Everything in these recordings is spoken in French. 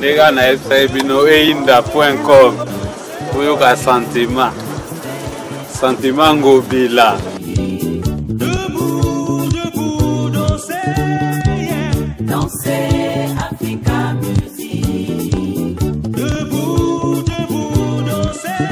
Nega na ebino einda.com. Oyoka sentiment. Sentiment ngobila. Debout, debout, danser, yeah. Danser, Africa music. Debout, debout, danser.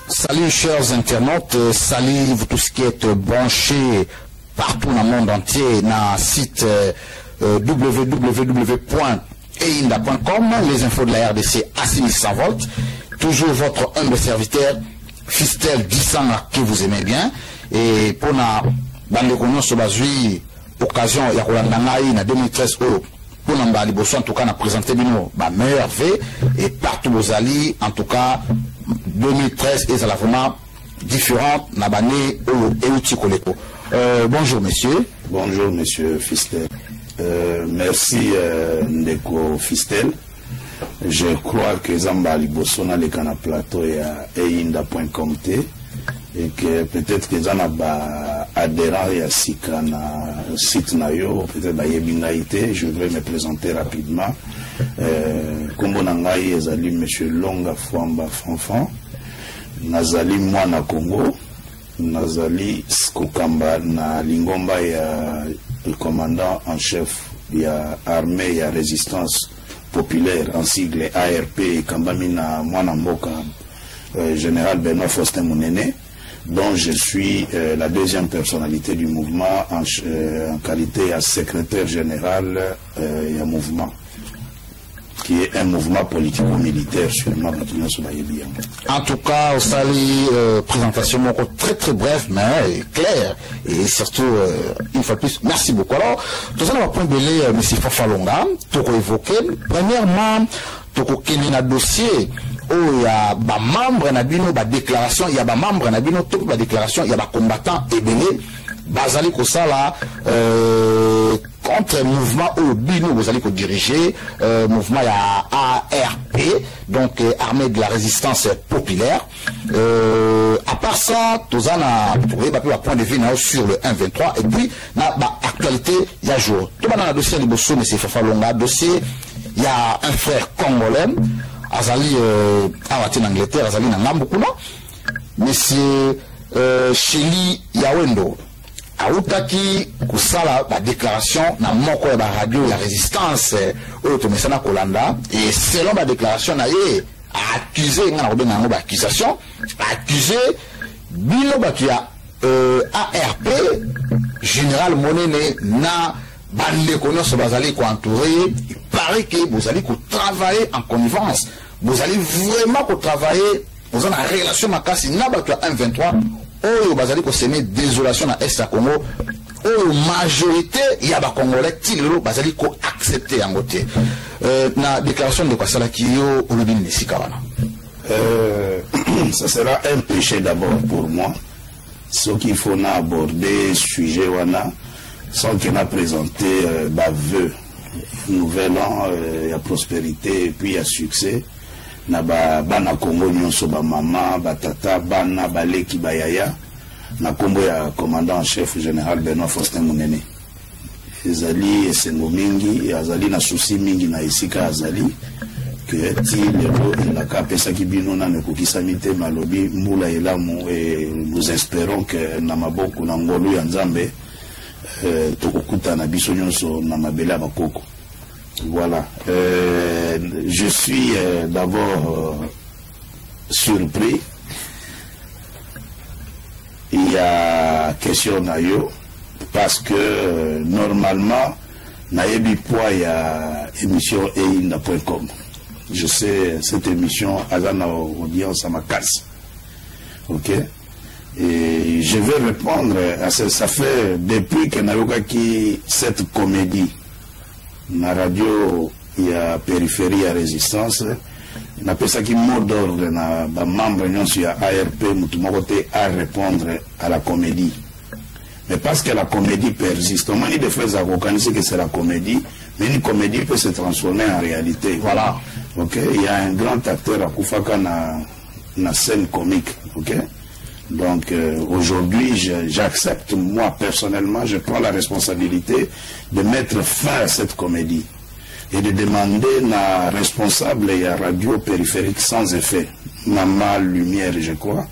Salut chers internautes, salut vous tous qui êtes branchés partout dans le monde entier dans le site www.einda.com, les infos de la RDC à 6100 volts. Toujours votre humble serviteur, Fistel Dissang que vous aimez bien. Et pour la bande sur la occasion, il y a en 2013 pour nous en tout cas, on a présenté ma meilleure V et partout aux alliés, en tout cas, 2013 et ça l'a vraiment différent. Bonjour monsieur. Bonjour monsieur Fistel. Merci Ndeko Fistel. Je crois que Zamba Libosona le Kana Plateau et à einda.com et que peut-être que Zanaba adhérent et à Sikana site Nayo, peut-être à Yebinaïté, je vais me présenter rapidement. Kombo Nangaï Ezali monsieur Longa Fwamba Fanfan, Nazali Mwana Congo, Nazali Skokamba na Lingomba ya le commandant en chef ya armée ya résistance populaire en sigle ARP Kambamina Mwana Mboka, général Benoît Faustin Mounene, dont je suis la deuxième personnalité du mouvement en qualité de secrétaire général du mouvement, qui est un mouvement politico-militaire sûrement. En tout cas, Sali, présentation très très brève, mais claire, et surtout, une fois de plus, merci beaucoup. Alors, tout ça, on va prendre M. Fafalonga, tout évoqué. Premièrement, tout un dossier où il y a des membres, il y a des déclarations, il y a des membres, il y a des déclarations, il y a des combattants et belés. Bazali Kosala contre le mouvement au Bino, vous allez diriger, mouvement ARP, donc armée de la résistance populaire. À part ça, tout ça, vous voyez, point de vue sur le 1-23, et puis, actualité, il y a jour. Tout le monde a un dossier, M. Fafalonga, dossier, il y a un frère congolais, Azali, en Angleterre, Azali, Nambukuna, monsieur Sheli Yawendo. Aoutaki kusala la déclaration na moko ya radio la résistance automisana Kolanda et selon la déclaration na ye accusé ngana obenga ngo ba accusation accusé bino bakia ARP général Monene na bande konoso bazali ko entouré. Il paraît que vous allez travailler en connivence, vous allez vraiment travailler dans une relation makasi na bakia 1-23. Oh, bazali ko semer désolation na Est Congo. Oh, majorité ya ba Congolais tilelo bazali ko accepter en côté. Na déclaration de Kwasala Kiyo olobini nisika wana. ça sera un péché d'abord pour moi. Ce qu'il faut aborder, sujet wana, sans qu'il a présenté vœu. Nouvel an, il y a prospérité et puis il y a succès. Na bana Congo nyonso ba mama, ba tata, bana baleki bayaya. Na Congo ya commandant en chef général Benoît Faustin Munene. Ezali esengo mingi, azali na souci mingi na esika azali. Que ti lelo la kapesa ki bino na nekokisami te malobi mbula elamu et nous espérons que na maboko na ngolu ya Nzambe tokokuta na biso nyonso na mabele bakoko. Voilà. Je suis d'abord surpris. Il y a question nayo parce que normalement nayebi poa ya émission einda.com. Je sais cette émission a une audience à ma casse. Ok. Et je vais répondre à ça. Ça fait depuis que nayoka qui cette comédie. Na radio, il y a périphérie à résistance. On appelle ça qui mot d'ordre. Na membre il y a ARP, à répondre à la comédie. Mais parce que la comédie persiste, on m'a dit de faire reconnaître que c'est la comédie, mais une comédie peut se transformer en réalité. Voilà. Ok. Il y a un grand acteur à Koufaka na scène comique. Ok. Donc aujourd'hui, j'accepte, moi personnellement, je prends la responsabilité de mettre fin à cette comédie et de demander à responsable et à radio périphérique sans effet, Mama Lumière, je crois,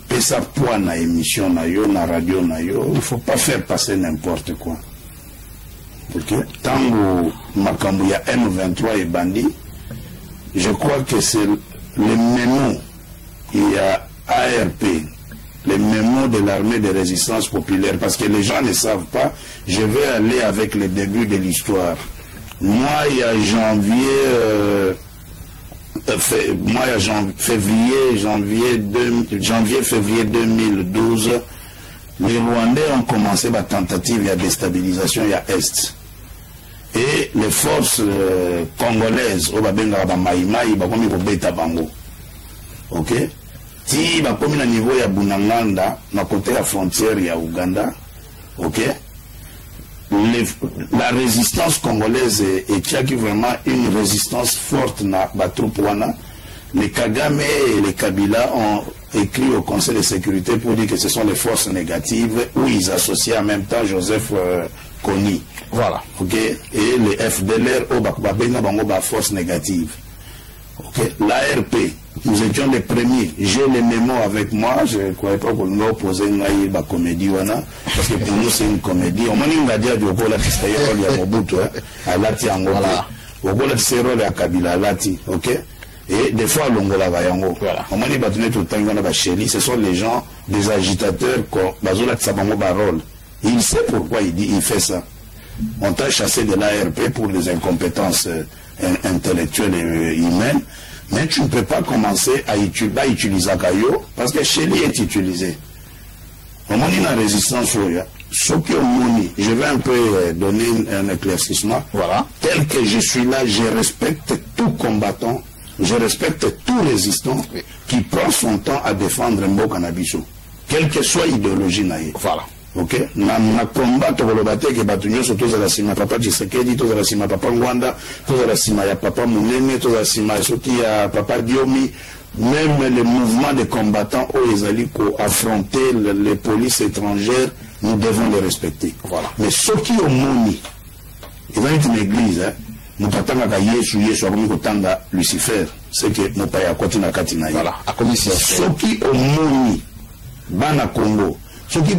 pesa poids na émission na yo, na radio na yo, il ne faut pas faire passer n'importe quoi. Ok. Tango Makambu ya M23 et Bandi, je crois que c'est le mémo, il y a ARP, les mémos de l'armée de résistance populaire, parce que les gens ne savent pas, je vais aller avec le début de l'histoire. Moi, il y a février 2012, les Rwandais ont commencé la tentative de déstabilisation à Est. Et les forces congolaises, au Babenga Maïmaï, Bakomi Beta Bango. Ok? Si la commune à niveau ya Bunanganda, na côté la frontière ya Ouganda, ok, la résistance congolaise est vraiment une résistance forte na Batroupoana. Les Kagame et les Kabila ont écrit au Conseil de sécurité pour dire que ce sont les forces négatives où ils associent en même temps Joseph Kony. Voilà. Ok, et les FDLR au Bakubabenga Bango ba force négative. Ok, l'ARP. Nous étions les premiers. J'ai les mémos avec moi. Je ne croyais pas qu'on nous opposait une comédie. Parce que pour nous, c'est une comédie. On m'a dit que Ogola Tistayo, il y a Mobutu, à Lati Angola. Ogola Tistayo, il y a Kabila, à Lati. Ok? Et des fois, l'Ongola va yango. On m'a dit que tout le temps, ce sont les gens, des agitateurs, Bazola Tsabango Barol. Il sait pourquoi il fait ça. On t'a chassé de l'ARP pour des incompétences intellectuelles et humaines. Mais tu ne peux pas commencer à utiliser Kayo parce que Chéli est utilisé. On m'a dit la résistance, je vais un peu donner un éclaircissement. Voilà. Tel que je suis là, je respecte tout combattant, je respecte tout résistant qui prend son temps à défendre Mboka Nabiso, quelle que soit l'idéologie naïe. Voilà. Ok, na combat tokoloba te ke batu nyonso tozala sima papa Tshisekedi, tozala sima papa Ngwanda, tozala sima ya papa Munene, tozala sima soki ya papa Diomi, même les mouvements de combattants où ils allaient affronter les polices étrangères, nous devons les respecter. Voilà. Mais ceux qui ont moni, ils vont être une église, nous patanga ka Yesu akomi kotanga Lucifer, c'est que nous paya kotina katina. Voilà. Ceux qui ont moni, bana Congo. Ce qui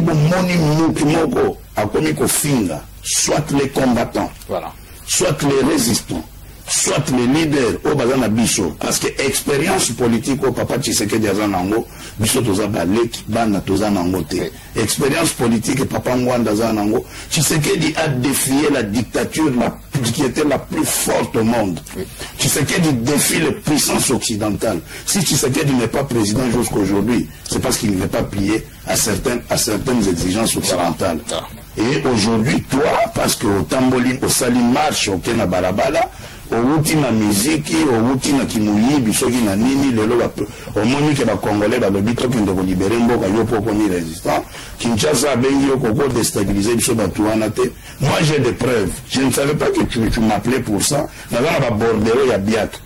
a commis finga, soit les combattants, voilà, soit les résistants, soit les leaders au Bazana Biso, parce que expérience politique au papa Tshisekedi Azanango, Biso Toza Balek, Bana Toza Nangote, expérience politique papa Ngwanda Zanango, Tshisekedi a défié la dictature qui était la plus forte au monde. Tshisekedi défie les puissances occidentales. Si Tshisekedi n'est pas président jusqu'à aujourd'hui, c'est parce qu'il ne veut pas plier à certaines exigences occidentales. Et aujourd'hui, toi, parce que au Tamboline, au Salim marche, au Kena Balabala, outi na miziki outi na kimuyibi soki na nini lelo omoni ke bakongolais balobi tokende kolibere mboka yo poko ni résistant Kinshasa abengi yo koko déstabiliser biso bato wana te. Moi j'ai des preuves, je ne savais pas que tu m'appelais pour ça. Naza na babordero ya biak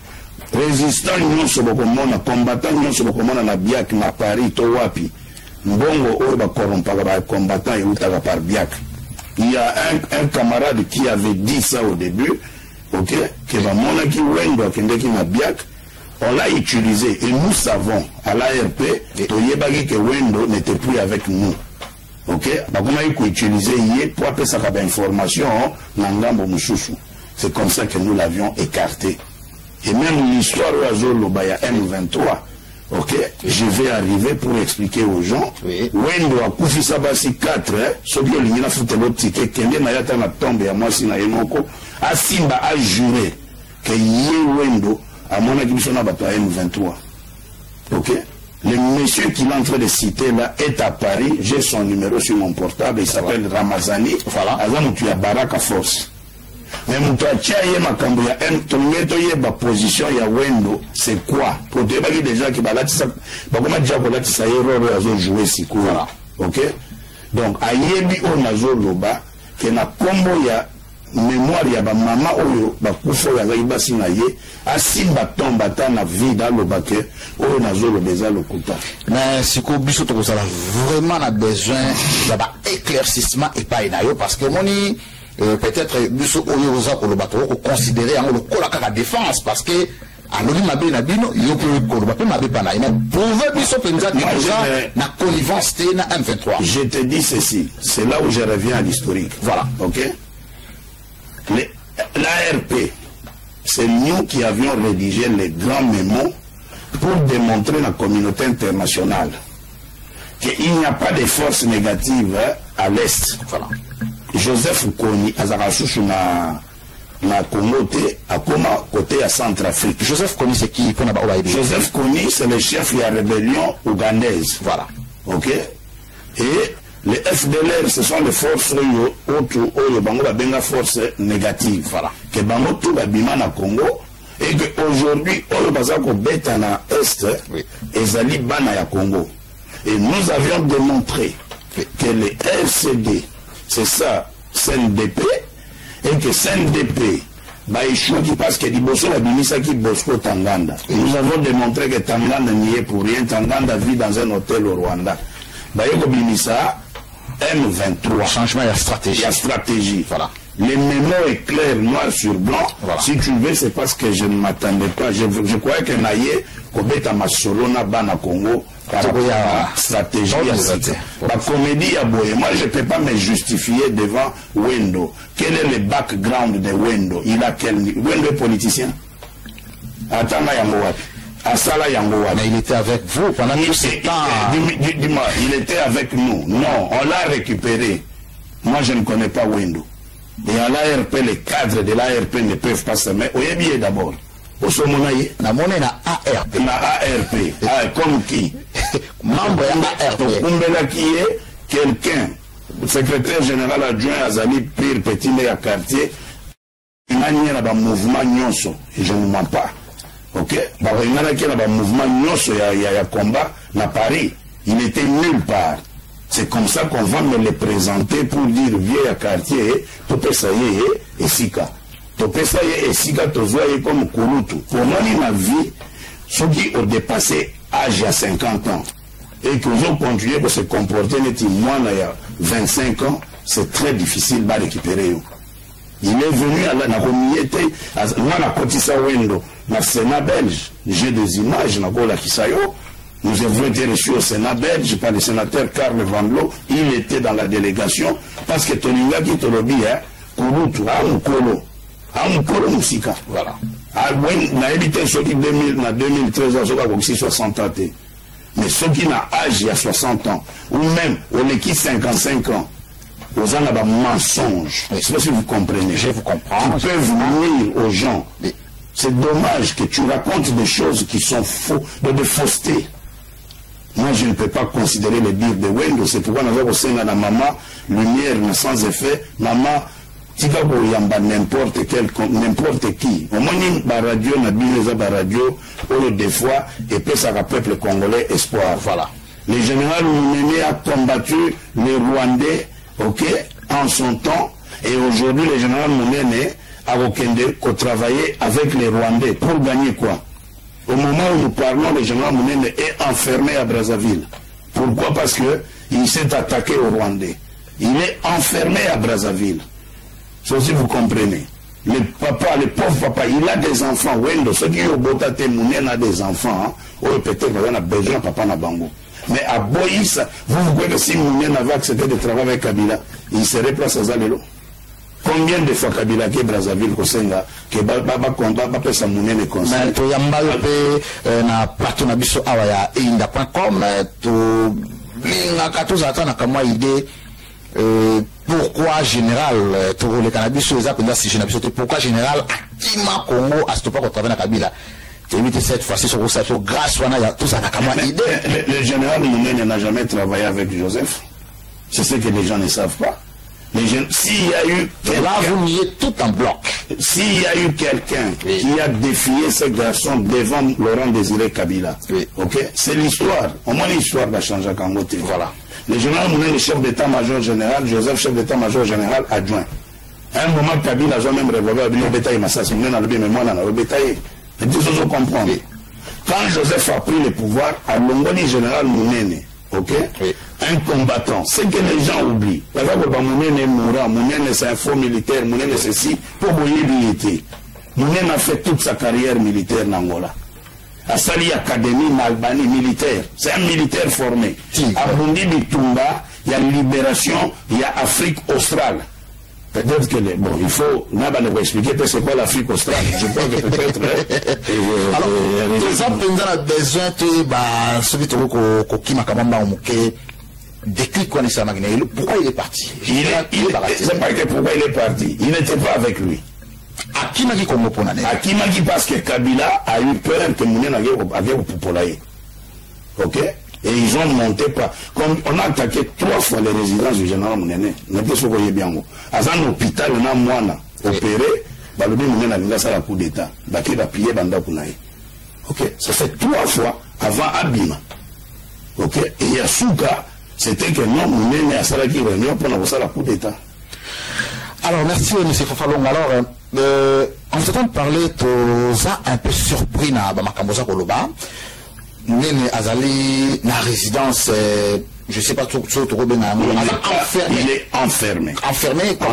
résistant nyonso bokomona combattant nyonso bokomona na biak na Paris to wapi mbongo oyo bakorompaka bacombattant eutaka par biak. Il y a un camarade qui avait dit ça au début, ok, que Bamona qui wendo akendeki na biak, on l'a utilisé et nous savons à l'ARP toyebaki que wendo n'était plus avec nous, ok. Bakoma iko utiliser yé pour appeler ça comme information na ngambo mususu. C'est comme ça que nous l'avions écarté. Et même l'histoire oazolo baya M23. Ok, je vais arriver pour expliquer aux gens. Wendo a kufisa basi 4, soki olingi na futelo tike kende na yata na tombe ya mwasi na yenoko asimba a juré que ye Wendo a mona kibiso na bato M23. Ok, le monsieur qu'il est en train de citer là est à Paris. J'ai son numéro sur mon portable. Il s'appelle Ramazani. Voilà. Azam tu as Baraka Force. Mais mon toachaye makambo ya tongeto yeba position ya Wendo c'est quoi pour te baki déjà qui balatisa bakoma déjà kolatisa erreur azo jouer siku. Voilà. OK, donc ayebi on azo loba que na kombo ya mémoire ya ba mama oyo bakufa ya basi na ye asimba tomba ta na vida loba que oyo nazo lobeza lokuta. Mais siku biso to ça vraiment a besoin d'aba éclaircissement et pas inayo parce que moni peut-être biso oyo oza ko loba to considérer en le kolaka la défense parce que aloli mabe na bino yo peut ko loba pe mabe pana ina prouver biso penza na connivence té na M23. Je te dis ceci, c'est là où je reviens à l'historique. Voilà, OK. L'ARP, c'est nous qui avions rédigé les grands mémos pour démontrer à la communauté internationale qu'il n'y a pas de force négative à l'Est. Voilà. Joseph Kony, Azarachouchou na Congo, à comment côté à Centrafrique. Joseph Kony, c'est qui? Joseph Kony, c'est le chef de la rébellion ougandaise. Voilà. OK. Et les FDLR, ce sont les forces oyo bango ba benga force négative. Voilà. Que bango tout ba bima na Congo et que aujourd'hui oyo bazako beta na Est ezali bana ya Congo. Et nous avions démontré que les RCD, c'est ça, CNDP, et que CNDP bah échoue qui passe que Diboso la bimisa qui Bosco Tanganda. Et nous avons démontré que Tanganda n'y est pour rien. Tanganda vit dans un hôtel au Rwanda. Bah yoko bimisa M23. Changement de stratégie. Il y a stratégie. Voilà. Les mémos est clair, noir sur blanc. Voilà. Si tu veux, c'est parce que je ne m'attendais pas. Je croyais que Naye, Kobeta Masolona, Bana Congo, par rapport à la stratégie. La comédie à Boye. Moi, je ne peux pas me justifier devant Wendo. Quel est le background de Wendo? Il a quel niveau? Wendo est politicien. Attends, Asala Yangowa. Mais il était avec vous pendant tout ce temps. Dis-moi, il était avec nous. Non, on l'a récupéré. Moi, je ne connais pas Wendo. Et à l'ARP, les cadres de l'ARP ne peuvent pas se mettre. Oye bien d'abord. Au Somonaye. La monnaie na ARP. Na ARP. Ah, comme qui? Membre de ARP. Kumbela qui est quelqu'un, secrétaire général adjoint Azali Pire Petit à quartier. Il y a un mouvement nyonso. Et je ne mens pas. Ok? Il y a un mouvement nyonso, il y a un combat à Paris. Il était nulle part. C'est comme ça qu'on va me les présenter pour dire vieux à quartier, Topé Saye et Sika. Topé Saye et Sika, Tozoye comme Kouloutou. Pour moi, ma vie, ceux qui ont dépassé l'âge à 50 ans et qui ont continué pour se comporter, moi, il y a 25 ans, c'est très difficile de récupérer. Il est venu à la communauté, moi, la Kotissa Wendo, dans le Sénat belge, j'ai des images, dans la Kisayo. Nous avons été reçus au Sénat belge par le sénateur Karl Vanlo. Il était dans la délégation parce que Toninga qui te le dit, Kouloutou, Amukolo Moussika. Voilà. On a évité ceux qui 2013 ans, 60 ans. Mais ceux qui n'ont âge il y a 60 ans, ou même on est qui 55 ans, aux gens là mensonges. Je ne sais pas si vous comprenez. Je vous comprends. Ils peuvent nuire aux gens. C'est dommage que tu racontes des choses qui sont faux, de fausseté. Moi, je ne peux pas considérer les dires de Wendo. C'est pourquoi nous avons au sein de la maman, lumière sans effet, maman tika koyamba n'importe qui. Au moins, la radio, la radio, des fois, et puis ça le peuple congolais espoir. Voilà. Le général Mounene a combattu les Rwandais, ok, en son temps, et aujourd'hui, le général Mounene a travaillé avec les Rwandais pour gagner quoi? Au moment où nous parlons, le général Mounene est enfermé à Brazzaville. Pourquoi? Parce qu'il s'est attaqué aux Rwandais. Il est enfermé à Brazzaville. Ça aussi, vous comprenez. Le papa, le pauvre papa, il a des enfants. Wendo, ceux qui ont botaté Mounene a des enfants. Peut-être qu'il a besoin de papa na bango. Mais à Boïs, vous voyez que si Mounene avait accepté de travailler avec Kabila, il serait place à Zalelo. Combien de fois Kabila qui est Brazzaville, Kosenga, que Baba Pesa Mounene conseille? Mais tu as na plateau na biso awaya einda.com, tu linga na kama idée. Pourquoi général le cannabis pourquoi général Akima Congo a stoppé au travail à Kabila? Cette fois-ci sur grâce à tout ça. Le général Mounene n'a jamais travaillé avec Joseph. C'est ce que les gens ne savent pas. S'il y a eu là, vous niez tout en bloc. S'il y a eu quelqu'un qui a défié ce garçon devant Laurent Désiré Kabila, ok, c'est l'histoire. Au moins l'histoire va changer à Kangote. Voilà. Le général Mounene, le chef d'état-major général, Joseph, chef d'état-major général adjoint. À un moment, Kabila a même révolvé le bétail Massas. Mounene a le mémoire dans le bétail. Et tout ça, comprendre. Quand Joseph a pris le pouvoir, à Longoni, général Mounene, ok, un combattant, c'est que les gens oublient. Par exemple, Mounene est mourant, Mounene c'est un faux militaire, Mounene c'est si, pour Boye Bilité. Mounene a fait toute sa carrière militaire en Angola. À Sali Académie, en Albanie, militaire. C'est un militaire formé. À Bundi Bitumba, il y a Libération, il y a Afrique australe. Peut-être que bon, il faut expliquer c'est quoi l'Afrique australe. Je pense que peut-être. Alors, les hommes ont besoin de celui qui m'a déclic quoi pourquoi il est parti? C'est pas que pourquoi il est parti. Il n'était pas avec lui. Akimaki Congo pour l'année. Akimaki parce que Kabila a eu peur que Mounene avait populaire. Ok? Et ils ont monté par. Comme on a attaqué 3 fois les résidences du général Mounene. N'est-ce pas ce qu'on y bien? À un hôpital, on a moine opéré. Balobi Mounene a mis ça la coup d'état. Baki va piller Banda Kunaï. Ok? Ça fait 3 fois avant Abima. Ok? Et Yasuka, c'était que non, Mounene a ça qui réunion pour avoir ça la coup d'état. Alors, merci, M. Fofalong. Alors, on s'entend parler de ça un peu surpris na Bamakambosa Koloba. Nene Azali, na résidence, je sais pas trop, il est enfermé. Enfermé, en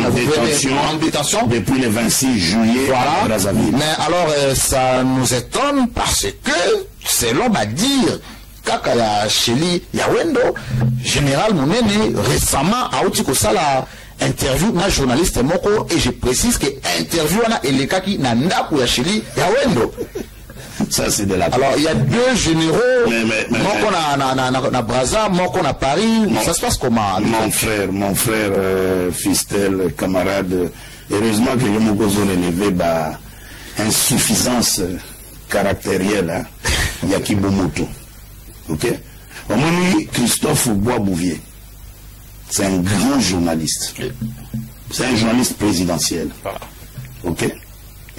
détention. Depuis le 26 juillet, voilà. À Brazzaville. Mais alors, ça nous étonne parce que, selon ma dire, Kakaya Sheli Yawendo, général Mounene, récemment, a outi ko sala interview na journaliste moko, et je précise que interview na elekaki na ndaku ya Sheli Yawendo. Ça, c'est de la. Alors, il y a 2 généraux, moko na Brazza, moko na Paris. Ça se passe comment? Mon frère Fistel, camarade, heureusement que je me suis élevé par insuffisance caractérielle, hein. Yakibomoto. Ok? Au moins, Christophe Bois-Bouvier, c'est un grand journaliste. C'est un journaliste présidentiel. Ok?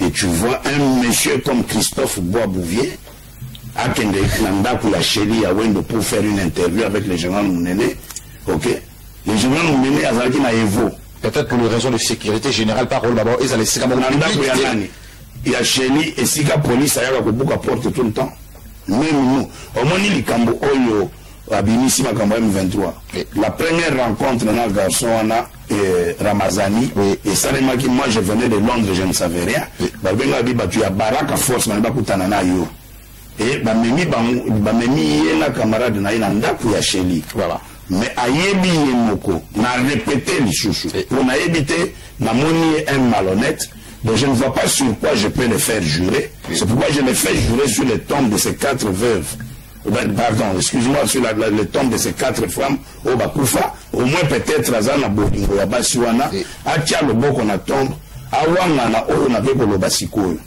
Et tu vois un monsieur comme Christophe Bois-Bouvier, à Kende Nanda pour la Chélie à Wendo pour faire une interview avec le général Mounene. Ok? Le général Mounene a Zalaki na Evo. Peut-être pour les raisons de sécurité générale, parole d'abord, ils allaient s'y il y a Chélie et Sika police à Yabakobuka porte tout le temps. Même nous. Au moins, il y a Oyo, Abinisi Makambo M23. La première rencontre dans le garçon, on a Ramazani. Et ça, moi, je venais de Londres, je ne savais rien. Tu as Baraka Force, mais pas yo. Et Bamemi, la camarade na Ndaku ya Chélie. Voilà. Mais Ayebi Yemoko, n'a répété les chouchous. On a évité, n'a moni un malhonnête. Donc je ne vois pas sur quoi je peux le faire jurer. C'est pourquoi je le fais jurer sur les tombes de ces 4 veuves. Pardon, excuse-moi, sur les tombes de ces 4 femmes au Bakoufa. Au moins peut-être Azana Bokingo ya Basiwana. Atia le bon qu'on a tombe. Awanga na Oro na Beko le Basiko.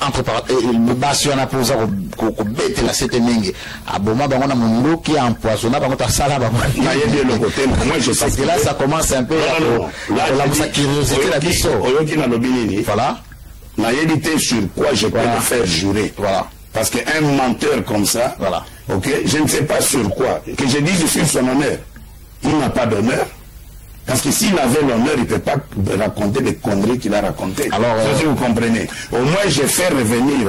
Entre parenthèses, Basiwana pour ça, bête la c'était mingi aboma bango na mundo qui a empoisonné bango ta sala bango le côté moi je sais parce que là ça commence un peu la curiosité la biso oyoki na lobinini voilà na yedité sur quoi je peux me faire jurer voilà parce que un menteur comme ça voilà ok je ne sais pas sur quoi que je dise sur son honneur il n'a pas d'honneur. Parce que s'il avait l'honneur, il ne peut pas raconter des conneries qu'il a racontées. Alors, si vous comprenez. Au moins, j'ai fait revenir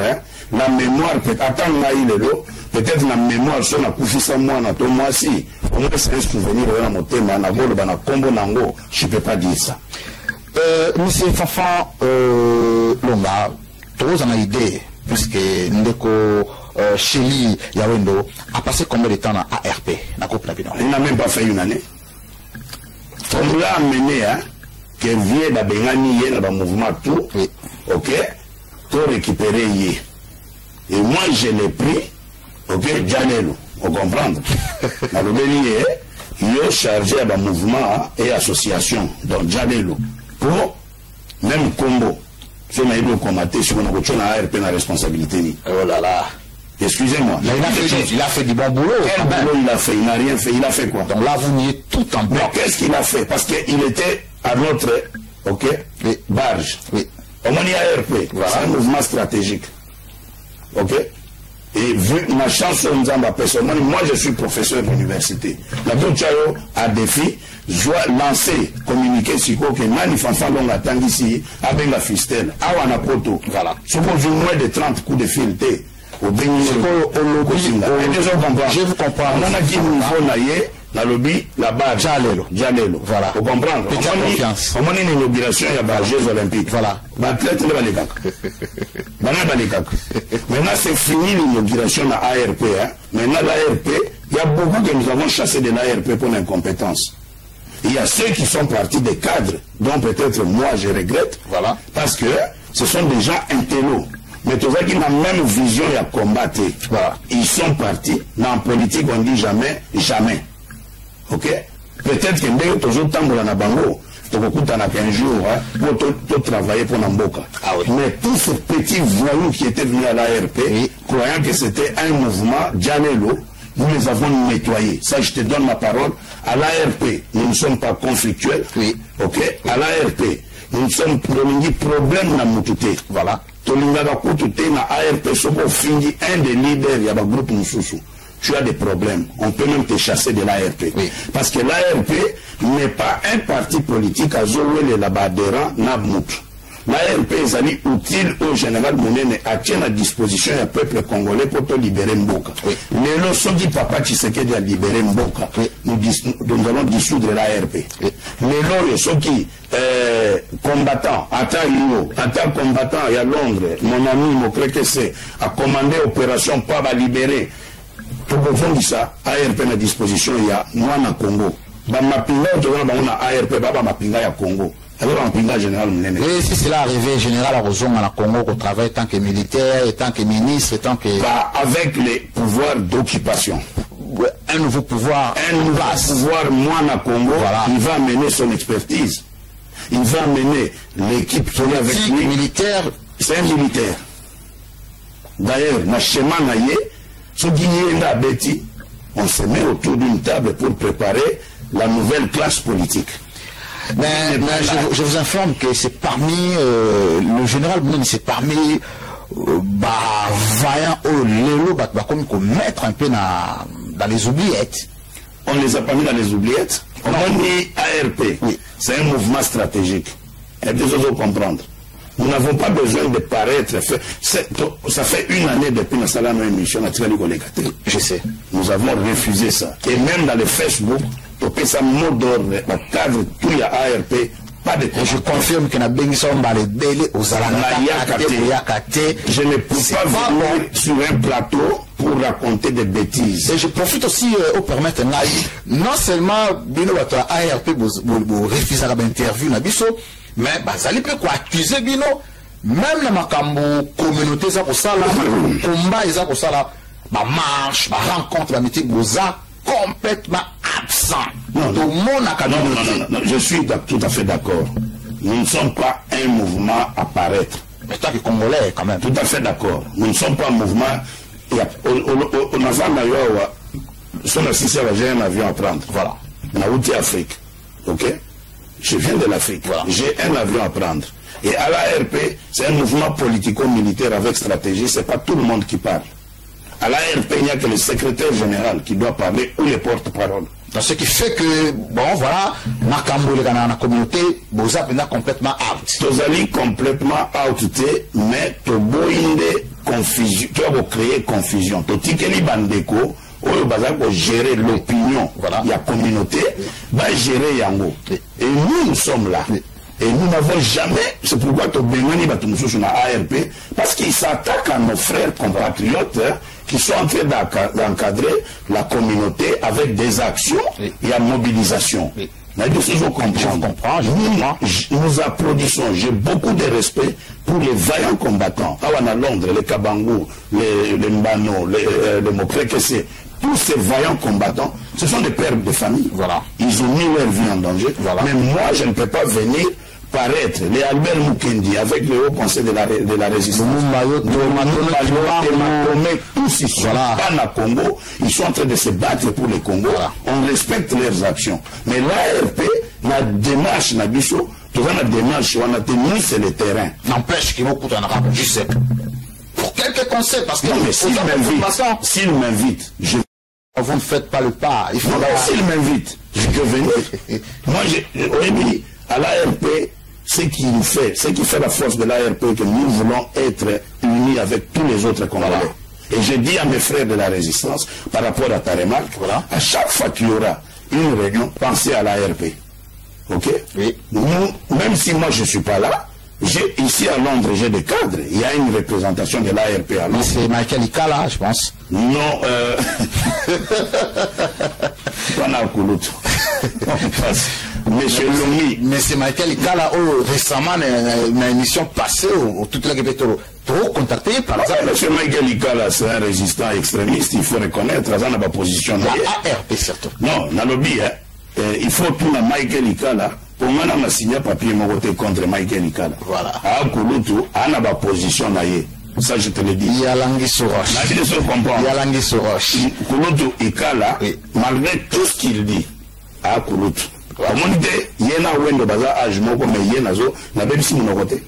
la mémoire. Peut-être la mémoire, sur la koufisa moi, moi si. Au moins, c'est un souvenir dans mon thème. Je ne peux pas dire ça. Monsieur Fanfan Longa, tu as une idée, puisque Ndeko Chéli Yawendo a passé combien de temps dans ARP? Il n'a même pas fait une année. On l'a amené, que vient d'Abengani, dans le mouvement tout, ok, pour récupérer Yé. Et moi, je l'ai pris, ok, Janelo, vous comprenez? Dans le bélier, il est chargé dans le mouvement et association, donc Janelo, pour même combo. Si on a eu le combattre, si on a eu ARP la responsabilité. Oh là là. Excusez-moi. Il a fait du bon boulot. Quel boulot il a fait? Il n'a rien fait. Il a fait quoi? Donc là, vous niez tout en bas. Mais qu'est-ce qu'il a fait? Parce qu'il était à notre barge. Oui. Au moins, il y a ARP. Voilà. C'est un mouvement stratégique. Ok? Et vu ma chance, moi je suis professeur d'université. La Douchayo a défi, je dois lancer, communiquer sur quoi que Manifanfa Longa Tanguisi, avec la Fistel, Awana Poto. Voilà. Suppose moins de 30 coups de fil. Je vous comprends. On a dit niveau naïe, la lobby, la barre. Jalelo. Voilà. Vous comprenez? On a une inauguration, il y a des Jeux Olympiques. Voilà. Maintenant, c'est fini l'inauguration de l'ARP. Maintenant, l'ARP, il y a beaucoup que nous avons chassé de l'ARP pour l'incompétence. Il y a ceux qui sont partis des cadres, dont peut-être moi je regrette. Voilà. Parce que ce sont des gens intello. Mais tu vois qu'ils n'ont même vision à combattre. Voilà. Ils sont partis. Dans la politique, on dit jamais, jamais. Ok? Peut-être que nous, toujours temps dans la bango, tu peux qu'un jour, pour travailler pour Namboka. Ah oui. Mais tous ces petits voyous qui étaient venus à l'ARP, croyant que c'était un mouvement, Janelo, nous les avons nettoyés. Ça, je te donne ma parole. À l'ARP, nous ne sommes pas conflictuels. Oui. Ok? À l'ARP, nous sommes problème dans Moutouté. Voilà. Tolingaka Koutouté na ARP Soko Findi, un des leaders, il y a un groupe Moussoussou. Tu as des problèmes. On peut même te chasser de l'ARP. Oui. Parce que l'ARP n'est pas un parti politique à Zoué là-bas adhérent Nabmout. L'ARP est allé utile au général Mounene à tient à disposition du peuple congolais pour te libérer Mboka. Oui. Les leçons du papa Tshisekedi a libéré Mboka. Oui. Nous allons dissoudre l'ARP. Oui. Les leçons qui combattants, attaque combattant, il y a Londres, mon ami Mokreke a commandé opération pour libérer. Tout le monde dit ça, ARP à disposition, il y a moi na Congo. Mapinga, on a ARP, Baba Mapinga ya Congo. Alors, Mapinga général Mounéné. Et si cela arrivé, général Arozon à la Congo, qu'on travaille tant que militaire, et tant que ministre, et tant que. Bah, avec les pouvoirs d'occupation. Un nouveau pouvoir. Un nouveau pouvoir, moi na Congo, voilà. Il va amener son expertise. Il va amener l'équipe qui est avec lui. Militaire. C'est un militaire. D'ailleurs, na schéma naïe, ce Guinéen a bêti, on se met autour d'une table pour préparer la nouvelle classe politique. Mais je vous informe que c'est parmi le général Mounene, c'est parmi vaillant comme mettre un peu dans les oubliettes. On ne les a pas mis dans les oubliettes. On a mis ARP. Oui. C'est un mouvement stratégique. Et des autres comprendre. Nous n'avons pas besoin de paraître. Ça fait une année depuis que nous avons une émission à Tirali-Golégaté. Je sais. Nous avons refusé ça. Et même dans le Facebook, pour ça mot d'ordre, le cadre, tout il y a ARP, pas de temps. Je confirme que nous avons les délais aux Alanakate. Je ne peux pas venir sur un plateau pour raconter des bêtises. Et je profite aussi au permettre, non seulement Bino ARP vous refusez l'interview, mais Bazali peut accuser Bino, même dans ma communauté, ça pour ça, combat, ça pour ça, ma marche, ma rencontre, ma meeting, vous a complètement absent. Non, je suis tout à fait d'accord. Nous ne sommes pas un mouvement à paraître. Mais toi qui es congolais, quand même. Tout à fait d'accord. Nous ne sommes pas un mouvement. on a j'ai un avion à prendre. Voilà. On a outil Afrique. Ok? Je viens de l'Afrique. Voilà. J'ai un avion à prendre. Et à l'ARP, c'est un mouvement politico-militaire avec stratégie. C'est pas tout le monde qui parle. À l'ARP, il n'y a que le secrétaire général qui doit parler ou les porte-parole. Donc, ce qui fait que, bon, voilà, la communauté, vous êtes complètement out. Vous allez complètement out, mais tu as confusion, tu as créé confusion. Tu as bandeko, ou gérer l'opinion, voilà, la communauté, va gérer Yango. Et nous sommes là. Et nous n'avons jamais, c'est pourquoi tu as sur la ARP, parce qu'ils s'attaquent à nos frères compatriotes qui sont en train d'encadrer la communauté avec des actions et à mobilisation. Nous applaudissons, j'ai beaucoup de respect pour les vaillants combattants. À Londres, les Kabangou, les Mbano, les Moprekese, tous ces vaillants combattants, ce sont des pères de famille. Voilà. Ils ont mis leur vie en danger. Voilà. Mais moi, je ne peux pas venir paraître, les Albert Mukendi, avec le haut conseil de la résistance, tous ici, voilà, pas au Congo, ils sont en train de se battre pour le Congo. Voilà. On respecte leurs actions. Mais l'ARP, la démarche, la bicho, tout ça, la démarche, on a tenu, c'est le terrain. N'empêche qu'il y a beaucoup d'en arabe, je sais. Pour quelques conseils, parce que non, mais s'il m'invite, je... Vous ne faites pas le pas. Il faut s'il m'invite, je peux venir. Moi, j'ai à l'ARP, ce qui fait la force de l'ARP, que nous voulons être unis avec tous les autres Congolais. Voilà. Et je dis à mes frères de la résistance, par rapport à ta remarque, voilà, à chaque fois qu'il y aura une réunion, pensez à l'ARP. Ok? Oui. Nous, même si moi je ne suis pas là, ici à Londres, j'ai des cadres. Il y a une représentation de l'ARP à Londres. C'est Michael Ikala, je pense. Non, on a Kouloutou. Monsieur Lomi. Mais c'est Michael Ikala, récemment, une émission passée, toute la trop contacté par exemple. Monsieur Michael Ikala, c'est un résistant extrémiste, il faut reconnaître, dans ma position. ARP surtout. Non, dans le lobby, il faut tout le Michael Ikala. Pour moi, on a signé papier contre Michael Ikala. Voilà. À Kouloutou, on a ma position là. Ça, je te le dis. Il y a Langui Soroche. Il y a Langui Soroche. Kouloutou Ikala, malgré tout ce qu'il dit, à Kouloutou. Comment dire, il y a un wendo baza âge moko, mais il y a un zo, na BBC mon côté.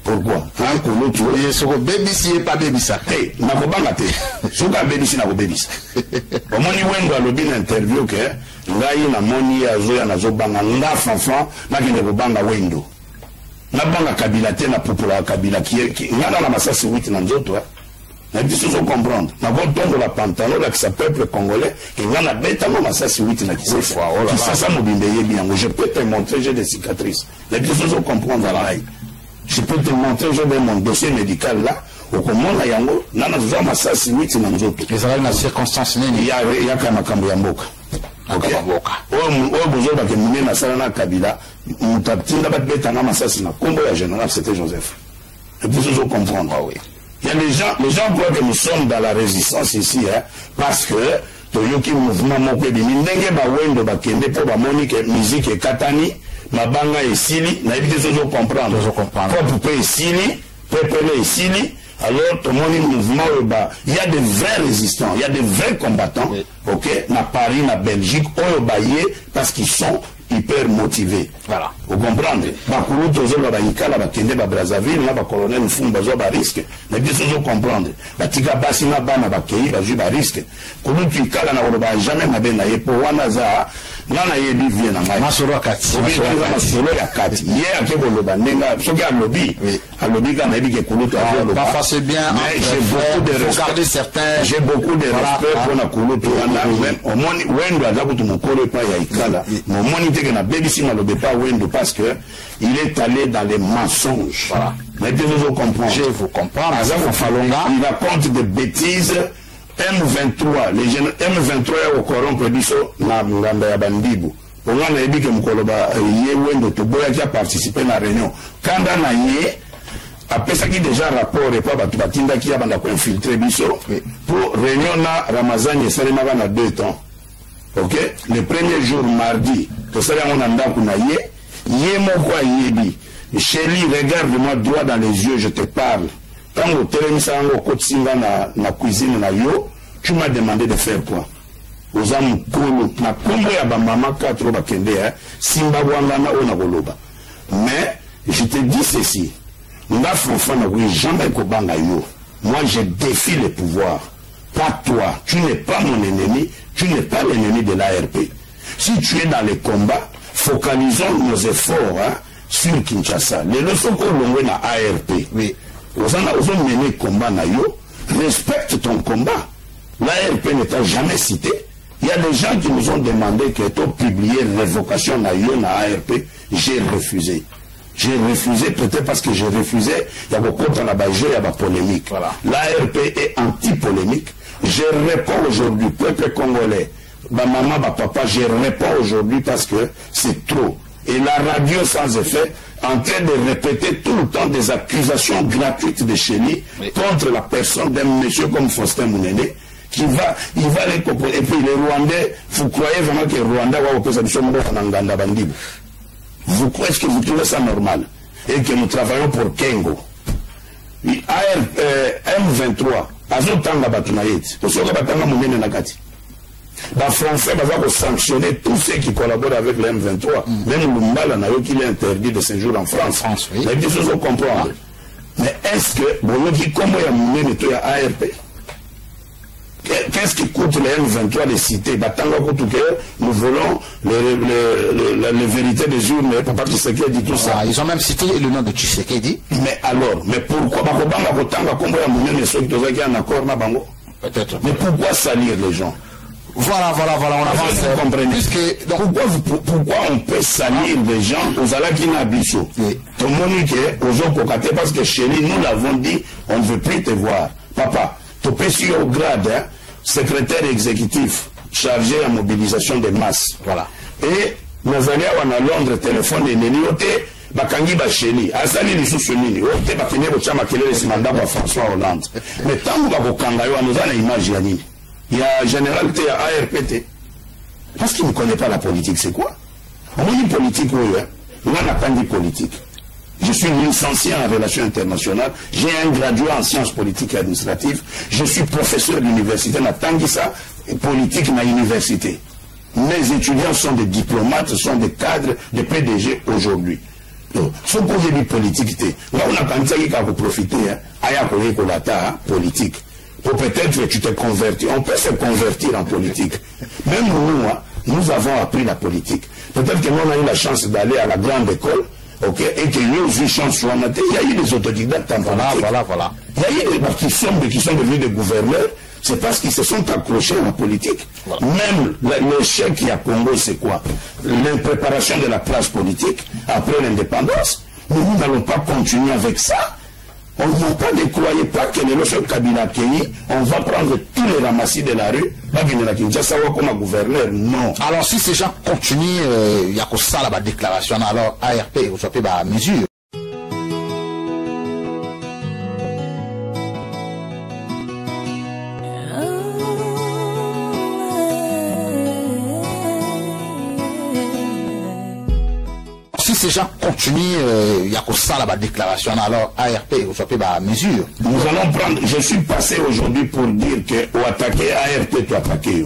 Pourquoi? À Kouloutou. Il y a BBC et pas BBC. Hey, n'a pas bangate. Souka BBC n'a pas BBC. Comment dire wendo a lobby l'interview que, ngai na moni ya zo ya na zo banga nga fanfan, na kende ko banga wendo. Na banga kabila te na popula kabila qui ngana na masasi 8 na nzoto. Na biso zo comprendre. Na bon tombe la pantalon là que ça peuple congolais qui ngana beta mo masasi 8 na qui ça mobimbe bien. Je peux te montrer, j'ai des cicatrices. Na biso zo comprendre là. Je peux te montrer, j'ai mon dossier médical là. Au comment la yango nana zo masasi 8 na nzoto. Les arrêts na circonstance nini. Il y a quand makambo ya mboka. Ok. Oh bozo ba ke mine na sala na kabila. Mutatinda ba beta na masasi na kombo ya général c'était Joseph. Et puis je comprendre oui. Il y a les gens croient que nous sommes dans la résistance ici, hein, parce que Toyoki mouvement moko bi ndenge ba wendo ba kende po ba monique musique et katani, mabanga et sili, na éviter de comprendre. Pour pe sili, pepele et sili. Alors, tout le monde mouvement, il y a des vrais résistants, il y a des vrais combattants, oui. Ok, na Paris, na Belgique, parce qu'ils sont hyper motivés. Voilà. Vous comprenez? Bakulu tozo ba Ikala ba kende ba Brazzaville, na ba colonel Mfumba zo ba risque. Na biso zo comprendre. Ba tika basi na bana ba kei ba ju ba risque. Kulu Ikala na ba jamais na bena yepo wana za nana yebi vie na mai. Masoro akati. Masoro akati. Ye akebo lo ba nenga soki a lobby. A lobby kana yebi ke kulu to a lo ba. Pas c'est bien. Mais j'ai beaucoup de respect. Certains. J'ai beaucoup de respect pour la kulu to wana même au moins wendo azabu tu mukolo pa ya Ikala. Au moins que na BBC na lobe pas wendo parce que il est allé dans les mensonges. Voilà. Mais vous comprenez. Je vous comprends. Il raconte des bêtises. M23, les jeunes M23 au corrompre biso na ngamba ya bandibu. On a dit que mukoloba ye wendo to boya qui a participé à la réunion. Quand on a yé après ça qui déjà rapport et pas batinda qui a banda ko infiltrer biso pour réunion na Ramazan et Salema na 2 temps. Ok, le premier jour mardi, que ça on a yé moko yebi. Chérie, regarde-moi droit dans les yeux, je te parle. Quand au terrain, au Kotsinga, na cuisine, na yo, tu m'as demandé de faire quoi? Aux âmes, na kombo ya ba mama 4 ba kende, simba wangana ona goloba. Mais, je te dis ceci. Nga Fonfana, oui, jamais kobanga yo. Moi, je défie le pouvoir. Pas toi. Tu n'es pas mon ennemi. Tu n'es pas l'ennemi de l'ARP. Si tu es dans les combats, focalisons nos efforts sur Kinshasa. Les leçons qu'on a dans ARP. Oui. Vous avez mené le combat na yo. Respecte ton combat. L'ARP ne t'a jamais cité. Il y a des gens qui nous ont demandé que tu publié révocation na yo na ARP. J'ai refusé. J'ai refusé, peut-être parce que j'ai refusé, il y a beaucoup de il y a polémique. Voilà. L'ARP est anti-polémique. Je réponds aujourd'hui, peuple congolais, ma maman, ma papa, je réponds aujourd'hui parce que c'est trop. Et la radio sans effet, en train de répéter tout le temps des accusations gratuites de Chéni contre la personne d'un monsieur comme Faustin Mounene, il va les comprendre. Et puis les Rwandais, vous croyez vraiment que les Rwandais vont opposer à Nganda Bandibou? Est-ce que vous trouvez ça normal? Et que nous travaillons pour Kengo. M23, Azotanga Batunaït, au Soga Batanga Moumene Nakati. Les Français vont sanctionner tous ceux qui collaborent avec le M23. Même Lumbala n'a eu qu'il est interdit de séjour en France. Oui. Les choses qu'on comprendre. Mais est-ce que, bon, dit comment il y a Moumene et ARP? Qu'est-ce qui coûte les M23 de citer? Nous voulons les vérités des urnes. Papa Tshisekedi dit tout ça. Ils ont même cité le nom de Tshisekedi. Mais alors, mais pourquoi peut-être. Mais pourquoi salir les gens? Voilà, on avance. Pourquoi on peut salir les gens aux Alakina Bissot? Tout le monde dit parce que chez nous, nous l'avons dit, on ne veut plus te voir. Papa, tu peux sur au grade, secrétaire exécutif chargé à mobilisation des masses. Voilà. Et nous allons à Londres, téléphone et Nélioté, Bakangi Bacheli, Azali Lissoussouni, Ote Bakine Bochama Kelele Simanda François Hollande. Mais tant que Bakangayo, nous allons imaginer. Il y a généralité à ARPT. Parce qu'il ne connaît pas la politique, c'est quoi? On dit politique, oui, on n'a pas dit politique. Je suis licencié en relations internationales, j'ai un graduat en sciences politiques et administratives, je suis professeur d'université, na Tangisa, politique na université. Mes étudiants sont des diplomates, sont des cadres, des PDG aujourd'hui. Donc, ce qu'on dit politique, là on a pensé qu'il faut profiter, politique. Pour peut-être que tu te convertis, on peut se convertir en politique. Même nous, nous avons appris la politique. Peut-être que nous on a eu la chance d'aller à la grande école, ok, et que nous, il y a eu des autodidactes en politique. Voilà. Il y a eu des qui sont devenus des gouverneurs, c'est parce qu'ils se sont accrochés à la politique. Voilà. Même l'échec qu'il y a à Congo, c'est quoi? L'impréparation de la classe politique après l'indépendance. Mais nous n'allons pas continuer avec ça. On ne croyez pas que les lois Kabila Kenny, on va prendre tous les ramassis de la rue, comme gouverneur. Non. Alors si ces gens continuent, il y a que ça la déclaration, alors ARP, vous savez, à mesure. Si ces gens continuent, il y a que ça la déclaration, alors ARP, vous savez, à mesure. Nous allons prendre, je suis passé aujourd'hui pour dire que, ou attaquer ARP, tu attaquer.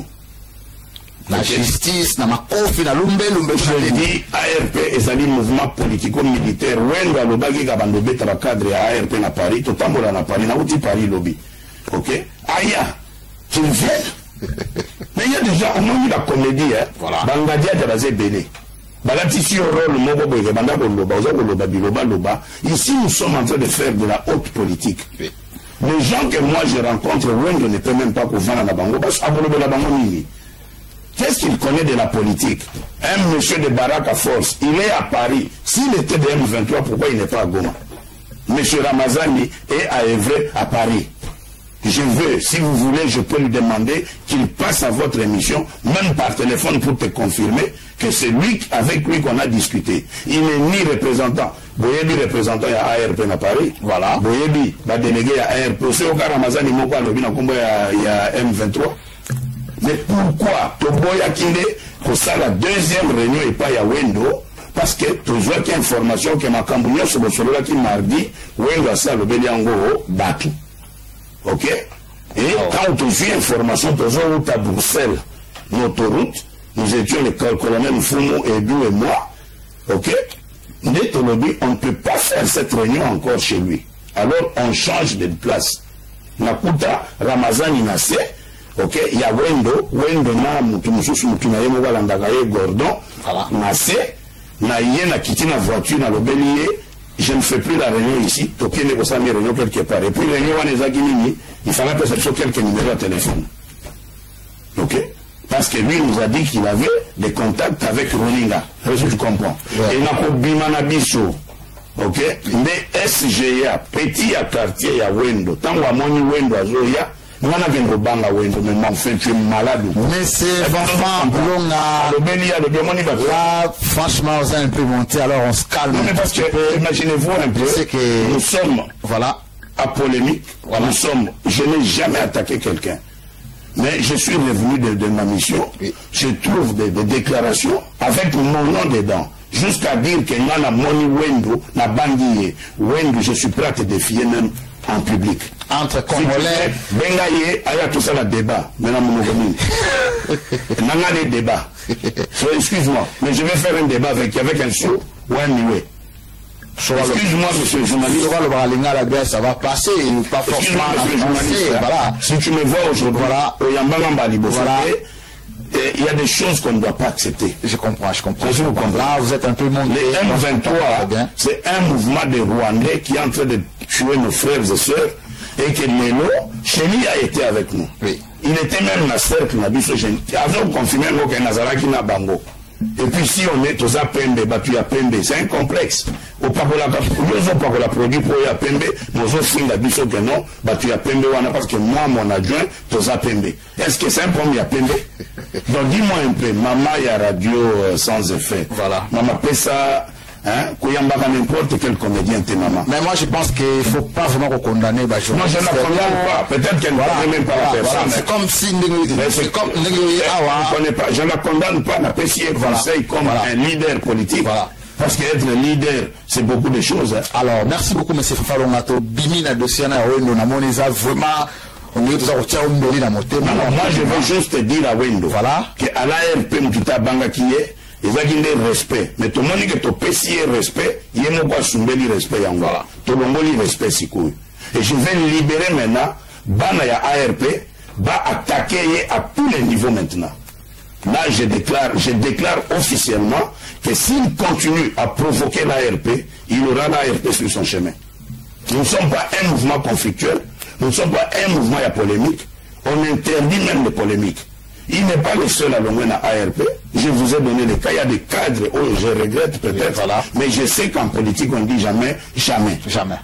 La justice, na makofi, na lumbe. Je dis, ARP est un mouvement politico-militaire. When le bagi kabando betra cadre à ARP na Paris, tout tambola na Paris, na outi Paris lobby. Ok? Aya, tu viens? Mais il y a déjà, on a eu la comédie, hein. Voilà. Bangadia de la Béné. Ici, nous sommes en train de faire de la haute politique. Oui. Les gens que moi je rencontre, Wendo ne peut même pas couvrir la Bango. Qu'est-ce qu'il connaît de la politique? Un monsieur de Barak à force, il est à Paris. S'il était de M23, pourquoi il n'est pas à Goma? Monsieur Ramazani est à Évry, à Paris. Je veux, si vous voulez, je peux lui demander qu'il passe à votre émission, même par téléphone, pour te confirmer que c'est lui, avec lui qu'on a discuté. Il n'est ni représentant. Boyebi représentant à ARP à Paris. Voilà. Boyebi va déléguer à ARP. C'est au cas Ramazan, il y a M23. Mais pourquoi Toboya Kinde, pour ça, la deuxième réunion et pas à Wendo, parce que tu vois qu'il y a information que ma cambouille sur le solo là qui mardi, où il va ça le béliango battu. Ok? Et quand tu vois information, tu vois où à Bruxelles, notre route, nous étions le colonel Fumo, Edu et moi. Ok? On ne peut pas faire cette réunion encore chez lui. Alors on change de place. Nakuta Ramazan Inase, ok, il y a Wendo na Mutumususu Mutunaye Mogalandagaye Gordon, Nase, na yé na quitté la voiture na l'obélier, je ne fais plus la réunion ici, toqué n'est pas ça mes réunions quelque part. Et puis réunion à Nezagimini, il fallait perception quelques numéros de téléphone. Ok? Parce que lui nous a dit qu'il avait des contacts avec Roninga. Je comprends. Et Nako Bimana Bisso. Ok, mais SGA, petit à quartier à Wendo, tant que Moni Wendo à Zoya, nous on a vu le bang à Wendo, mais en fait, tu es malade. Mais c'est franchement, là, franchement, on a un peu monté, alors on se calme. Non, mais parce que, imaginez-vous un peu, c'est que nous sommes, voilà, à polémique, voilà. Nous sommes, je n'ai jamais attaqué quelqu'un. Mais je suis revenu de ma mission, oui. Je trouve des déclarations avec mon nom dedans. Jusqu'à dire que moi, la Moni Wendo, la Bandiye, Wendo, je suis prêt à te défier même en public. Entre Congolais. Bengaye, il y a tout ça, le débat. Maintenant, mon nom. Il y a des débats. Excuse-moi, mais je vais faire un débat avec un sourd ou un muet. Excuse-moi, monsieur le journaliste. Ça va passer, pas forcément monsieur le journaliste. Voilà. Si tu me vois aujourd'hui, voilà. Il y a des choses qu'on ne doit pas accepter. Je comprends. Là, vous êtes un peu monté. Les M23, c'est un mouvement de Rwandais qui est en train de tuer nos frères et sœurs et que Lelo, Chéli a été avec nous. Oui. Il était même dans le cercle, avant de confirmer que Nazaraki n'a bango. Et puis si on est aux Apembe, battu à Pembe, c'est un complexe. Au Pagola, nous avons pas la produit pour y Apembe, nous avons fait la biso que non, battu à Pembe, parce que moi, mon adjoint, aux Apembe. Est-ce que c'est un problème à Pembe? Donc dis-moi un peu, maman, il y a radio sans effet. Voilà. Maman fait ça. Hein, n'importe quel comédien t'es maman. Mais moi je pense qu'il ne faut pas vraiment condamner Moi je ne la condamne pas. Peut-être qu'elle ne connaît même pas la personne. C'est comme si je ne la condamne pas. N'apprécie un conseil comme un leader politique. Parce qu'être leader, c'est beaucoup de choses. Hein. Alors, merci beaucoup, M. Fafalongato. Bimi na dossier na Wendo na moneza vraiment. Moi je veux juste dire à Wendo. Voilà. Que à l'ARP Moututa Banga qui est. Ils ont des respect. Mais tout le monde dit que tu peux respect, il y a pas soumbeli respect en voilà. Tout le monde respect si cool. Et je vais libérer maintenant, Banaya ARP, va attaquer à tous les niveaux maintenant. Là, je déclare officiellement que s'il continue à provoquer l'ARP, il aura l'ARP sur son chemin. Nous ne sommes pas un mouvement conflictuel, nous ne sommes pas un mouvement à polémique, on interdit même les polémiques. Il n'est pas le seul à l'ongouer à ARP. Je vous ai donné des cas. Il y a des cadres où je regrette peut-être. Voilà. Mais je sais qu'en politique, on dit jamais, jamais. Jamais.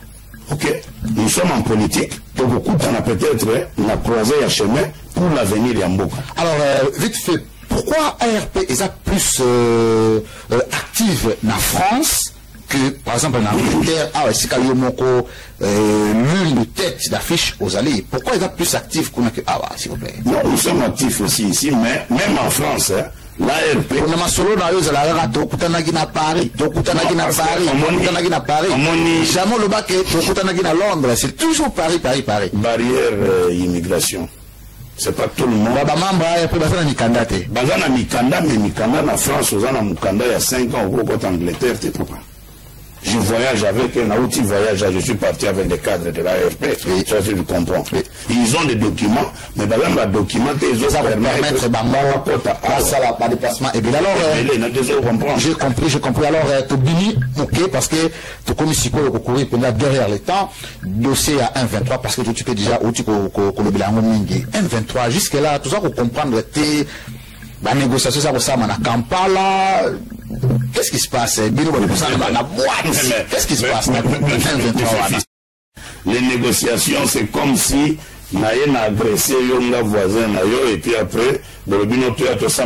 Ok? Nous sommes en politique. Donc, beaucoup on a peut-être la croisé à chemin pour l'avenir Yamboka. Alors, vite fait, pourquoi ARP est plus active en France que, par exemple, en Angleterre, l'une de tête d'affiche aux alliés. Pourquoi ils sont plus actifs qu'on a que... Ah, s'il vous plaît. Non, nous sommes actifs aussi ici, mais même en France, hein, l'ARP... On a solo dans les alliés, Tokutanagi na Paris, jamais le bac est Tokutanagi na Londres, c'est toujours Paris. Barrière immigration. C'est pas tout le monde. Bazana Mikanda, mais Mikanda na France, aux ans Mikanda, il y a 5 ans, au côté Angleterre, t'es pas. Je voyage avec un outil voyage, je suis parti avec des cadres de l'ARP, ça je comprends. Ils ont des documents, mais dans les documents, ils ont permettre pas déplacement. Et bien alors, j'ai compris. Alors, tu bini, ok, parce que tu connais si quoi le courir derrière les temps, dossier à 1,23, parce que tu peux déjà, où tu le bilan mingi. 1,23, jusque-là, tout ça pour comprendre, la négociation, ça ressemble à Kampala. Qu'est-ce qui se passe? Qu'est-ce qui se passe? Les négociations, c'est comme si Naye n'a agressé un voisin, et puis après, le bino tu as tout ça,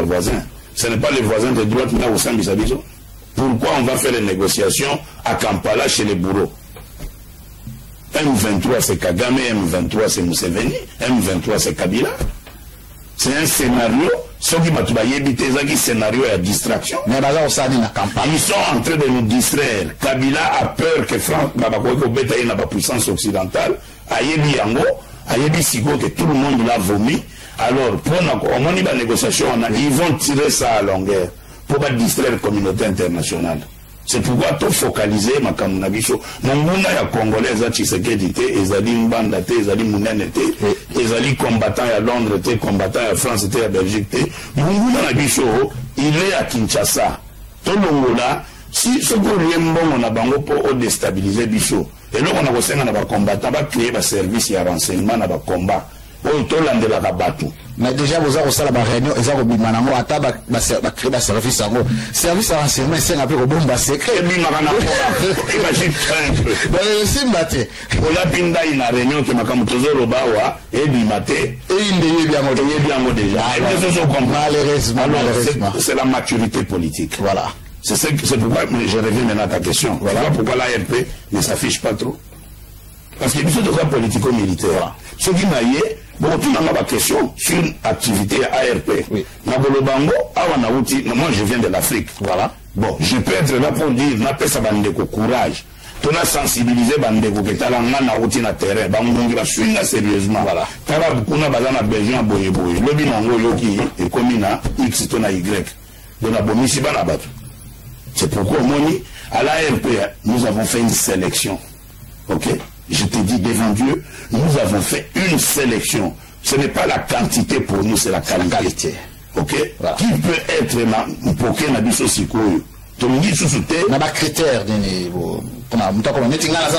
voisin. Ce n'est pas les voisins de droite, mais au sein de Bisabiso. Pourquoi on va faire les négociations à Kampala chez les bourreaux? M23 c'est Kagame, M23 c'est Museveni, M23 c'est Kabila. C'est un scénario, ce qui m'a évité, c'est un scénario et distraction. Mais là, on s'est dit la campagne. Ils sont en train de nous distraire. Kabila a peur que France, la puissance occidentale, ayebi yango, ayebi sigo que tout le monde l'a vomi. Alors, pour la négociation, ils vont tirer ça à longueur pour pas distraire la communauté internationale. C'est pourquoi tout focaliser ma kamunabiso. Monguna ya Congolais za Tshisekedi te, ezali Mbanda te, ezali Munene te, ezali combattant à Londres te, combattant à France te, à Belgique te. Monguna nabiso, il est à Kinshasa. Tout le monde là, si ce qu'on on a bango pour déstabiliser biso. Et là on a aussi un combattant, va créer un service et renseignement dans le combat. Mais déjà, vous avez la réunion, vous avez créé un service. Service à renseignement, c'est un peu de bombe secret. Imagine un la pinda une réunion qui m'a comme toujours au Bawa, et du matin, et il est bien déjà. Malheureusement. C'est la maturité politique. Voilà. C'est pourquoi je reviens maintenant à ta question. Voilà pourquoi l'ARP ne s'affiche pas trop. Parce qu'il y a des choses politico-militaires. Ce qui m'a dit, bon, tout le monde a ma question sur l'activité ARP. Oui. Moi, je viens de l'Afrique. Voilà. Bon, je peux être là pour dire, n'a pas ça bandeko courage. Tu as sensibilisé bandeko que tu as na terrain. Bandeko va suivre sérieusement. Voilà. Tu as beaucoup de besoin de boye. Le binango yoki est comme na X ton Y. Donc, la bonne ici, c'est pourquoi, Moni, à l'ARP, nous avons fait une sélection. Ok? Je te dis devant Dieu, nous avons fait une sélection. Ce n'est pas la quantité pour nous, c'est la qualité. Ok? Voilà. Qui peut être pour qu'il n'abuse aussi quoi? Tu me dis sous terre. Il y a des critères. On a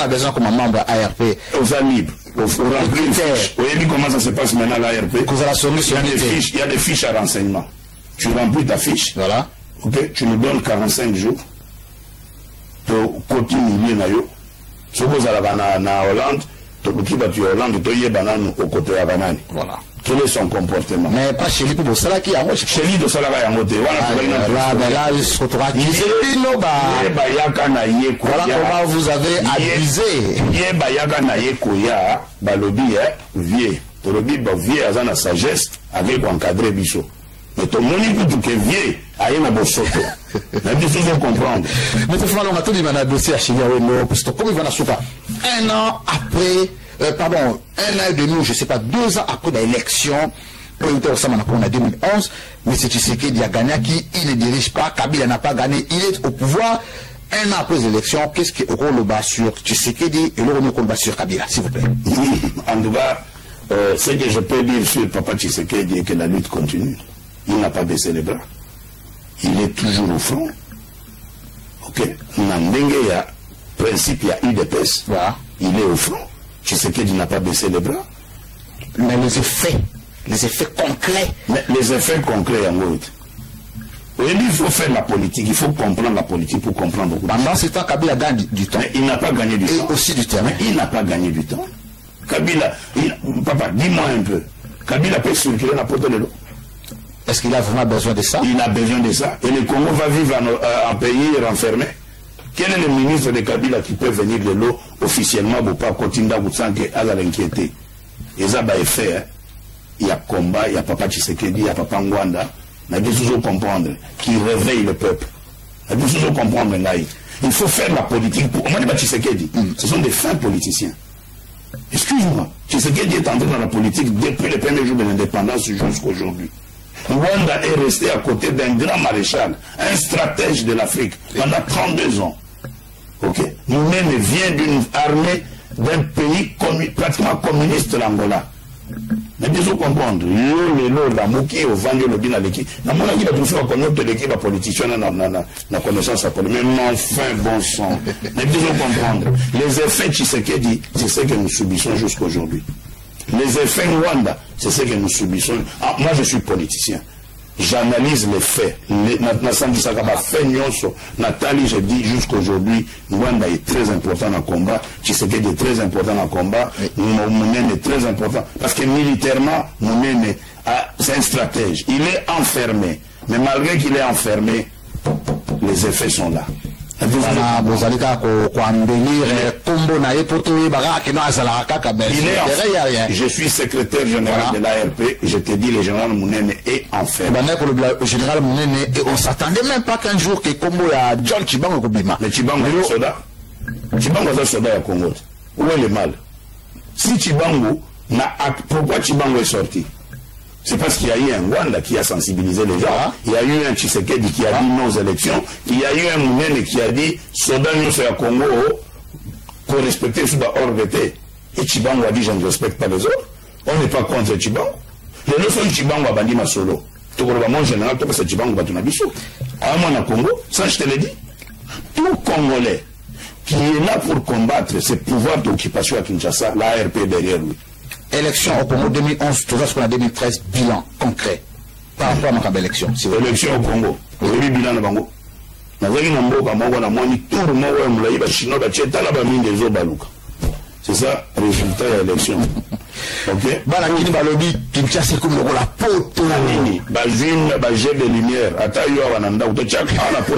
besoin comme membre ARP. Aux amis, au remplir. Vous voyez comment ça se passe maintenant à l'ARP? Il y a des fiches à renseignement. Tu remplis ta fiche. Voilà. Ok? Tu nous donnes 45 jours. Tu continues nayo. Si vous allez en Hollande, tu vas en Hollande, tu vas au côté de Banane. Voilà. Quel est son comportement? Mais pas chez lui pour ça, qui a chez lui de ça, là, là, il se retrouve à voilà comment vous avez abusé. Vieux. Vieux a la sagesse avec encadré bichot. Mais ton monique tout que vieux, aïe na bosoto. Mais tu dois comprendre. Mais tu vois, on a tout dit, on a dossier à Chigaoueno, parce que comme il va la souka, un an après, pardon, un an et demi, je sais pas, 2 ans après l'élection, on a 2011, mais c'est Tshisekedi a gagné qui, il ne dirige pas, Kabila n'a pas gagné, il est au pouvoir. Un an après l'élection, qu'est-ce qui est le bas sur Tshisekedi et le bas sur Kabila, s'il vous plaît? En tout cas, ce que je peux dire sur Papa Tshisekedi est que la lutte continue. Il n'a pas baissé les bras. Il est toujours au front. Ok. Nandenge, il y a principe, il y a UDPS. Voilà. Il est au front. Tshisekedi n'a pas baissé les bras. Mais les effets concrets. Mais les effets concrets, en gros. Il faut faire la politique, il faut comprendre la politique pour comprendre. Pendant ce temps, Kabila gagne du temps. Mais il n'a pas gagné du temps. Et aussi du terrain. Mais il n'a pas gagné du temps. Kabila, papa, dis-moi un peu. Kabila peut circuler la porte de l'eau. Est-ce qu'il a vraiment besoin de ça? Il a besoin de ça. Et le Congo va vivre en pays renfermé. Quel est le ministre de Kabila qui peut venir de l'eau officiellement pour pas continuer à l'inquiéter? Et ça va être fait. Il y a combat, il y a Papa Tshisekedi, il y a Papa Ngwanda. On a toujours comprendre qui réveille le peuple. On a toujours comprendre là. Il faut faire la politique pour. On m'a dit Tshisekedi. Ce sont des fins politiciens. Excuse-moi. Tshisekedi est entré dans la politique depuis le premier jour de l'indépendance jusqu'à aujourd'hui. Rwanda est resté à côté d'un grand maréchal, un stratège de l'Afrique, pendant 32 ans. Ok. Nous-mêmes vient d'une armée d'un pays pratiquement communiste, l'Angola. Mais il faut comprendre, la mouki au vendu le bin à l'équipe. La monarchie va toujours connaître l'équipe, la politicienne, la connaissance à politique. Mais enfin, bon sang. Mais il faut comprendre, les effets Tshisekedi, c'est ce que nous subissons jusqu'à aujourd'hui. Les effets Rwanda, c'est ce que nous subissons. Ah, moi, je suis politicien. J'analyse les faits. Nathalie, je dis jusqu'aujourd'hui, Rwanda est très important dans le combat. Tshisekedi est très important dans le combat. Mounen est très important. Parce que militairement, Mounen c'est un stratège. Il est enfermé. Mais malgré qu'il est enfermé, les effets sont là. Voilà, bozalika ko embellir combo na epoto baga ke no azala kaka mais je suis secrétaire général de l'ARP, je te dis le général Mounene est enfermé. Le général Mounene, et on s'attendait même pas qu'un jour que combo ya John Chibango kobima. Le Chibango est soldat. Chibango est soldat à Congo. Où est le mal? Si Chibango n'a pourquoi Chibango est sorti? C'est parce qu'il y a eu un Rwanda qui a sensibilisé les gens. Il y a eu un Tshisekedi qui a dit non aux élections. Il y a eu un Mounene qui a dit soldat nous c'est à Congo pour respecter ce hors d'été. Et Chibango a dit je ne respecte pas les autres. On n'est pas contre Chibango. Les leçons de Chibango a bandi ma solo. Tout le monde en général, tout le Chibango va tourner bichou. À moi en Congo, ça je te l'ai dit. Tout Congolais qui est là pour combattre ce pouvoir d'occupation à Kinshasa, l'ARP derrière lui. Élection au Congo 2011, tout ça ce qu'on a 2013, bilan concret. Par rapport à ma élection. Élection au Congo. Oui, bilan au Congo. C'est ça, résultat de l'élection. Ok? Balakini balobi, Kinshasa comme le la poto. Bazine, bajet de lumière. Atayo wananda utochak. Ana pour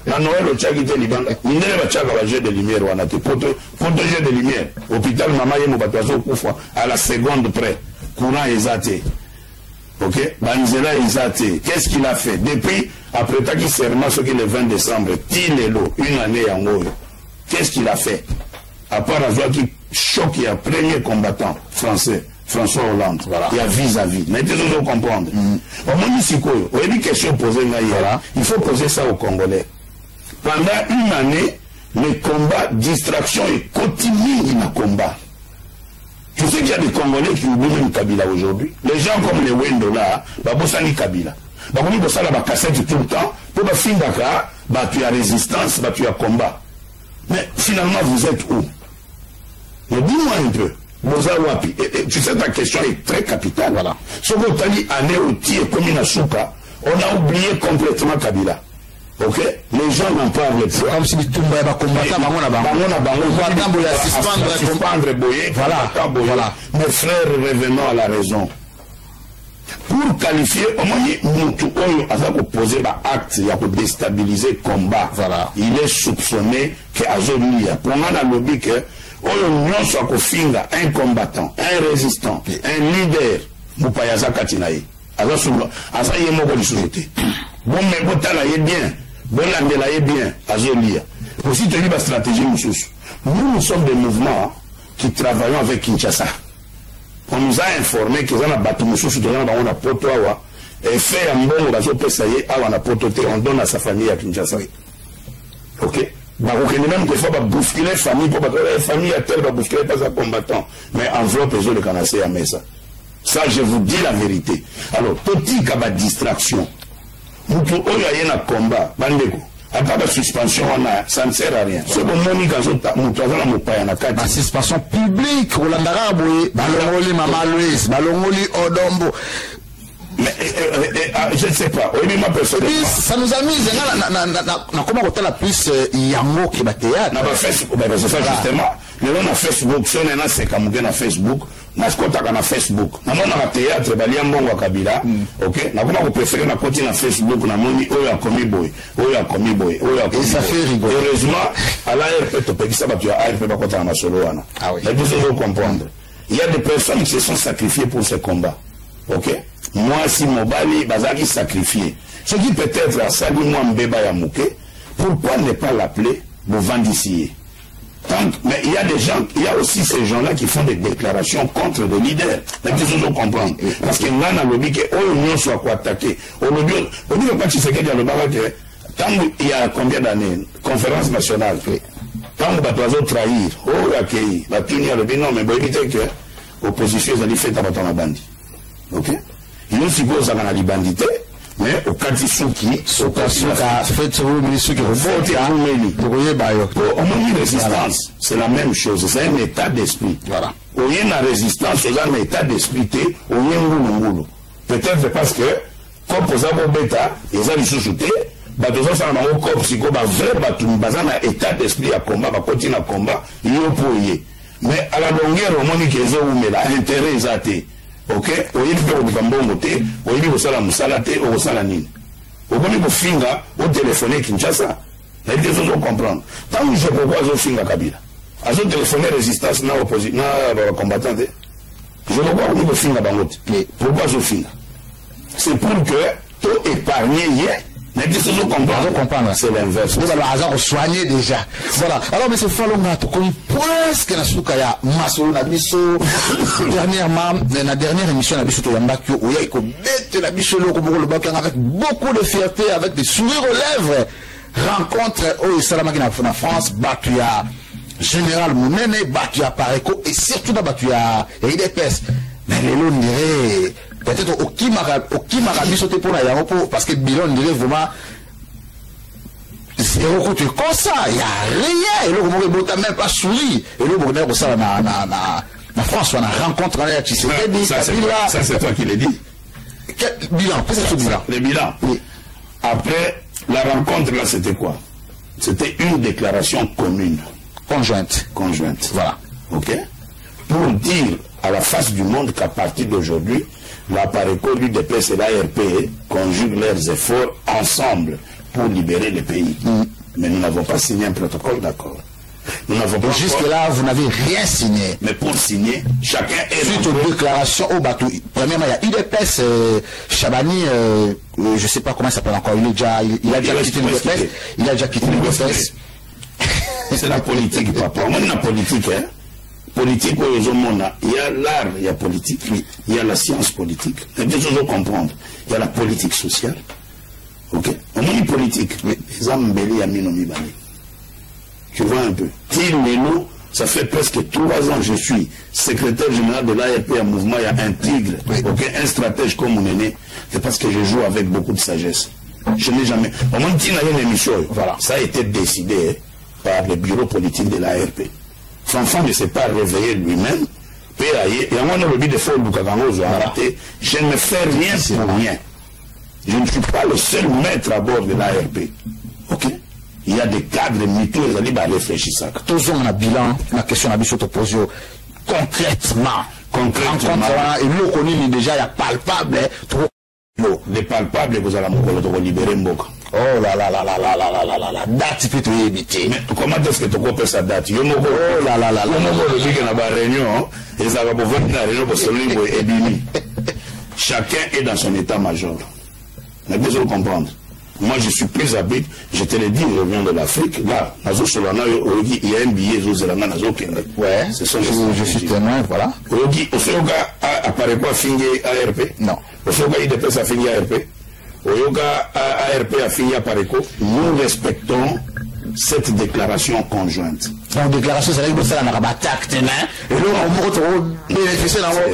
na Noël au Tchak ite libanda. Nindele bachaka bajet de lumière wanate poto jet de lumière. Hôpital mama yemo batwazo kufa à la seconde près. Courant exaté. Ok? Banzela exaté. Qu'est-ce qu'il a fait? Depuis après taki serment ce qui est le 20 décembre, Tilelo, une année en haut. Qu'est-ce qu'il a fait? À part avoir qui choque, il y a premier combattant français, François Hollande. Voilà. Il y a vis-à-vis. Mais tu dois comprendre. Au moins, ici, il y a une question posée là. Il faut poser ça aux Congolais. Pendant une année, les combats, distraction et continue dans le combat. Tu sais qu'il y a des Congolais qui oublient même Kabila aujourd'hui. Les gens comme les Wendo là, Babosani Kabila. Bakomi Bosala ba cassette tout le temps. Pour ba fin Dakar, tu as résistance, tu as combat. Mais finalement, vous êtes où? Mais dis-moi un peu. Tu sais, ta question est très capitale. Voilà. Ce que tu as dit, comme une souka, on a oublié complètement Kabila. Ok? Les gens n'en parlent plus. Comme si tout le monde va combattre, voilà. Mes frères, revenons à la raison. Pour qualifier, au moins, nous avons posé l'acte, il a déstabiliser le combat. Voilà. Il est soupçonné qu'Azolia, pour moi, dans le lobby, que nous sommes un combattant, un résistant, un leader, Moupayaza Katinaï. Asa y est mort de société. Bon, mais bon, t'as bien. Bon, là, bien. Azolia. Aussi, tu as dit la stratégie, nous sommes des mouvements qui travaillons avec Kinshasa. On nous a informé qu'ils ont battu M. Soudan dans la poto et fait un bon raso pesaye à la poto on donne à sa famille à Kinshasa. Ok? Bah, on connaît même qu'il faut bousculer la famille pour la famille à tel va bousculer pas un combattant. Mais enveloppe les autres de Canassé à Mesa. Ça, je vous dis la vérité. Alors, petit cas de distraction. Nous, pour eux, il y a un combat. Bandeko. À part la suspension, ça ne sert à rien. C'est bon, la suspension publique, Rolandara Boye, Balongoli Mama Louise, Balongoli Odombo. Mais je ne sais pas. Oui, ma personne. Ça nous amuse. Comment on a plus Yango qui va théâtre? C'est ça justement. On a Facebook, si on a c'est comme on a Facebook, on a Facebook. On a théâtre, Baliambongo Kabila. Ok? On a préféré na côté na Facebook, on a mis Oya Komi Boy, Oya Komi Boy, Oya Komi Boy. Ça fait rigoler. Heureusement, à l'ARP, tu peux dire ça, tu as ARP pas côté na solo ana. Ah oui. Mais vous devez comprendre. Il y a des personnes qui se sont sacrifiées pour ce combat. Ok? Moi, si Mobali, Bazaki sacrifié. Ce qui peut-être a sali moi Mbeba Yamouké, pourquoi ne pas l'appeler Bovandissier? Mais il y a des gens, il y a aussi ces gens-là qui font des déclarations contre des leaders. Mais tu dois comprendre. Parce que là, on a lobby que l'Union soit quoi attaquer. On dit que quand tu sais qu'il y a le barrage, tant il y a combien d'années, conférence nationale, tant que tu vas trahir, accueillir, la tenir le non, mais bon, éviter que l'opposition, ils ont fait ta bataille à bandit. Ok? Ils suppose qu'on a des bandités. Mais au cas de ceux qui sont résistance, c'est la même chose, c'est un état d'esprit. Voilà. Au y a une résistance, c'est un état d'esprit, au y a peut-être parce que, comme vous avez bêta, ils ont des sous-soutés, bah, deux ans, ça n'a pas encore psycho, bah, vrai, bah, tout le monde a un état d'esprit à combat, bah, continuer à combat, il y a pour y. Mais à la longueur, au moins, qu'ils ont, mais là, intérêt, ils ont été. Ok? Oyebi pe okambongo te, oyebi kosala musala te, okosala nini. Okomi kofinga, o téléphoner Kinshasa. Mais il faut comprendre. Tant que je peux voir Zofinga Kabila, à ce téléphoner résistance, na opposition, na combattant, je ne vois pas où Zofinga Bangote. Mais pourquoi Zofinga? C'est pour que tout épargner hier. Mais il faut comprendre. C'est l'inverse. Vous allez avoir soigné déjà. Voilà. Alors, mais c'est Falonga, tu connais presque la soukaya, Masso, Nabiso, dernièrement, la dernière émission, Nabiso, Toyambakio, où il y a la Biso, avec beaucoup de fierté, avec des sourires aux lèvres. Rencontre au Salamagina en France, Batuya, Général Mounene, Batuya Pareko, et surtout dans Batuya, et il est mais les lots dirait peut-être au Kimara sauté pour l'aéroport parce que Bilon dirait vraiment zéro côté comme ça, il n'y a rien. Et là, on ne même pas souri. Et là, on a ça na France, on a rencontré avec Tshisekedi. Ça, c'est toi qui l'as dit. Quel bilan? Qu'est-ce que c'est le bilan? Le bilan. Oui. Après, la rencontre, là, c'était quoi? C'était une déclaration commune. Conjointe. Voilà. OK? Pour dire à la face du monde qu'à partir d'aujourd'hui, la Pareco, l'UDPS et l'ARP conjuguent leurs efforts ensemble pour libérer le pays. Mais nous n'avons pas signé un protocole d'accord. Nous n'avons pas. Jusque-là, vous n'avez rien signé. Mais pour signer, chacun est. Suite aux déclarations au bateau. Premièrement, il y a UDPS, Chabani, je ne sais pas comment il s'appelle encore. Il a déjà quitté l'UDPS. Il a déjà quitté l'UDPS. C'est la politique, papa. On est la politique, hein. Politique, il y a l'art, il y a politique, il y a la science politique. Il y a deux choses à comprendre. Il y a la politique sociale. Ok? On est politique. Mais les hommes belli à Minomibani. Tu vois un peu. Tilmelo, ça fait presque 3 ans je suis secrétaire général de l'ARP à mouvement. Il y a un tigre, ok, un stratège comme mon aîné. C'est parce que je joue avec beaucoup de sagesse. Je n'ai jamais. Au moins, il y a une émission. Voilà. Ça a été décidé par le bureau politique de l'ARP. Fanfan ne s'est pas réveillé lui-même. Et à moi, on a le but de faire le je ne fais rien pour rien. Je ne suis pas le seul maître à bord de l'ARP. Ok? Il y a des cadres mythos, ils allaient réfléchir ça. Tous ont un bilan, la question à Bichot posée concrètement. Et nous, on connaît déjà, il y a palpable, trop. Les palpables, vous allez libérer Mboka. Oh là là là là là là là là là là, date peut te éviter. Mais comment est-ce que tu coupes sa date? Oh là là là là. Chacun est dans son état-major. Mais vous devez comprendre. Moi, je suis plus habile, je te l'ai dit, je viens de l'Afrique. Là, il y a un billet, ouais, je suis témoin, voilà. Au fait, apparaît quoi, fini ARP? Non. Au fait, il dépêche à finir ARP. Au yoga ARP a fini à Pareco. Nous respectons cette déclaration conjointe. Donc, déclaration, c'est là que ça n'a pas d'acte, et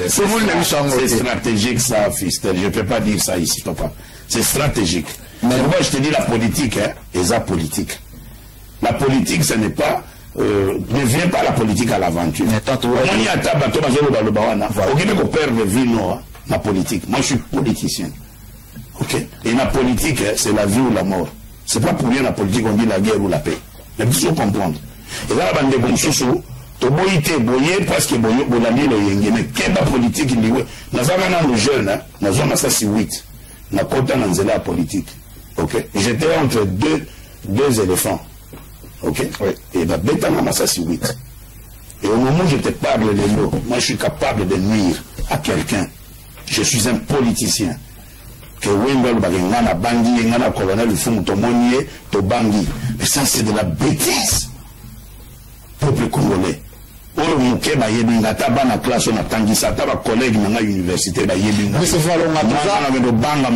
c'est stratégique, ça, Fistel. Je ne peux pas dire ça ici, papa. C'est stratégique. Mais moi, je te dis la politique, hein, et ça politique. La politique, ce n'est pas. Ne vient pas la politique à l'aventure. On y a tabato, perdre vie, non, la politique. Moi, je suis politicien. Ok? Et la politique, c'est la vie ou la mort. C'est pas pour rien la politique, on dit la guerre ou la paix. Mais il faut comprendre. Et là, la bande de Gonsousou, to boyité, boyé, parce que boyé, bolandi, le yenge, mais quelle politique il dit, nous avons un jeune, hein, nous avons ça, c'est 8. Nous avons la politique. Ok? J'étais entre deux éléphants. Ok? Oui. Et bah, bêtement, ça, c'est 8. Et au moment où je te parle de l'eau, moi, je suis capable de nuire à quelqu'un. Je suis un politicien. Que Wendell Bagengana Bangi, Ngana colonel, Fum Tomonier, Tobangi. Mais ça, c'est de la bêtise. Peuple congolais. Or, Mouké, Bayebinga, Tabana classe, on a Tangisa, Taba collègue, Nanga université, Bayebinga. Mais c'est vrai, on a tout ça.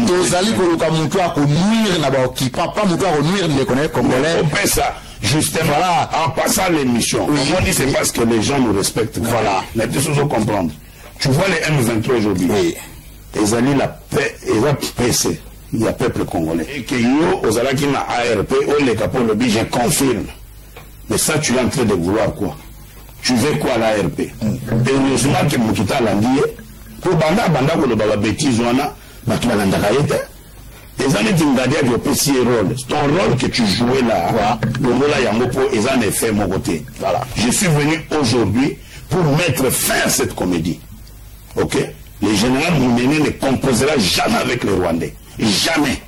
Tozali, Koloka, Moutoua, qu'on nuire, là-bas, qui papa, Moutoua, qu'on nuire, les connaît, congolais. On fait ça. Justement, voilà. En passant l'émission, oui, on dit c'est parce que les gens nous respectent. Voilà. Mais deux choses à comprendre. Tu vois les M23 aujourd'hui. Oui. Ils allaient la paix, ils ont PC, il y a peuple congolais. Et que yo, aux alaki na ARP, on les capons le je confirme. Mais ça, tu es en train de vouloir quoi? Tu veux quoi l'ARP? Et heureusement que Moukita l'a dit, pour banda, pour le baba bêtise, on a, bah tu vas l'andakaïte. Les années d'Ingadia, tu as petit rôle. Ton rôle que tu jouais là, le rôle là, Yamopo, ils en ont fait mon côté. Voilà. Je suis venu aujourd'hui pour mettre fin à cette comédie. Ok? Le général Moumene ne composera jamais avec les Rwandais. Jamais.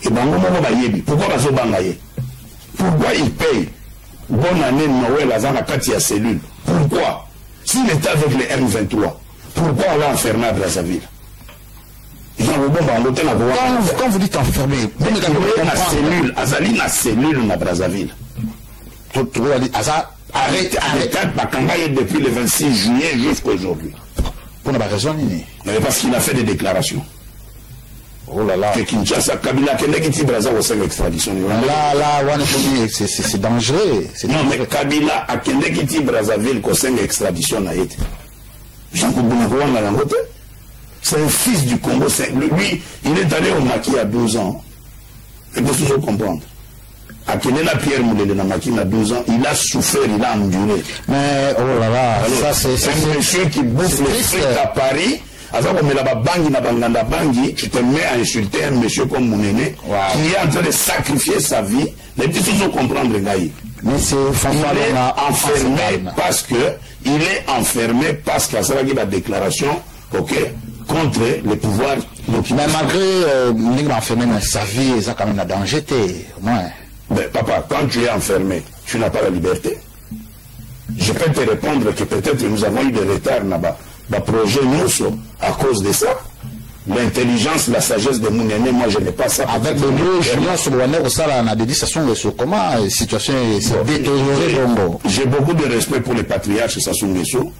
Et Bango Momo Bayebi. Pourquoi Bazo Bangaye? Pourquoi il paye? Bonne année Noël à Zanakati à cellule. Pourquoi? S'il était avec les M23, pourquoi on l'a enfermé à Brazzaville? Quand vous dites enfermé, il est la cellule, Azali na cellule na Brazzaville. Arrête, depuis le 26 juillet jusqu'à aujourd'hui. Pour la raison, mais parce qu'il a fait des déclarations. Oh là là. Que Kinshasa, Kabila, Kenegiti Brazza au sein de l'extradition. C'est dangereux. Non, mais Kabila, à Kenegiti Brazzaville, au sein de l'extradition, n'a été. C'est un fils du Congo. Lui, il est allé au maquis à 12 ans. Il faut toujours comprendre. À Kenena Pierre Moulele Namaki à 12 ans, il a souffert, il a enduré. Mais oh là là, alors, ça c'est un monsieur qui bouffe les frites à Paris. Alors comme là-bas bangi na banganda bangi, tu te mets à insulter un monsieur comme Mounene qui est en train de sacrifier sa vie. Les petits choses comprendre Ngaï. Mais c'est il est enfermé parce que il est enfermé parce qu'il y a la déclaration, ok, contre les pouvoirs. Mais malgré l'enfermé, sa vie est quand même un danger, moins. Mais papa, quand tu es enfermé, tu n'as pas la liberté. Je peux te répondre que peut-être nous avons eu des retards là-bas. Le projet nous, à cause de ça, l'intelligence, la sagesse de Mounene, moi je n'ai pas ça. Avec le mot Julien Solwaner, on a dit, ça sont sur comment la situation s'est détériorée. J'ai beaucoup de respect pour les patriarches Sassou Nguesso.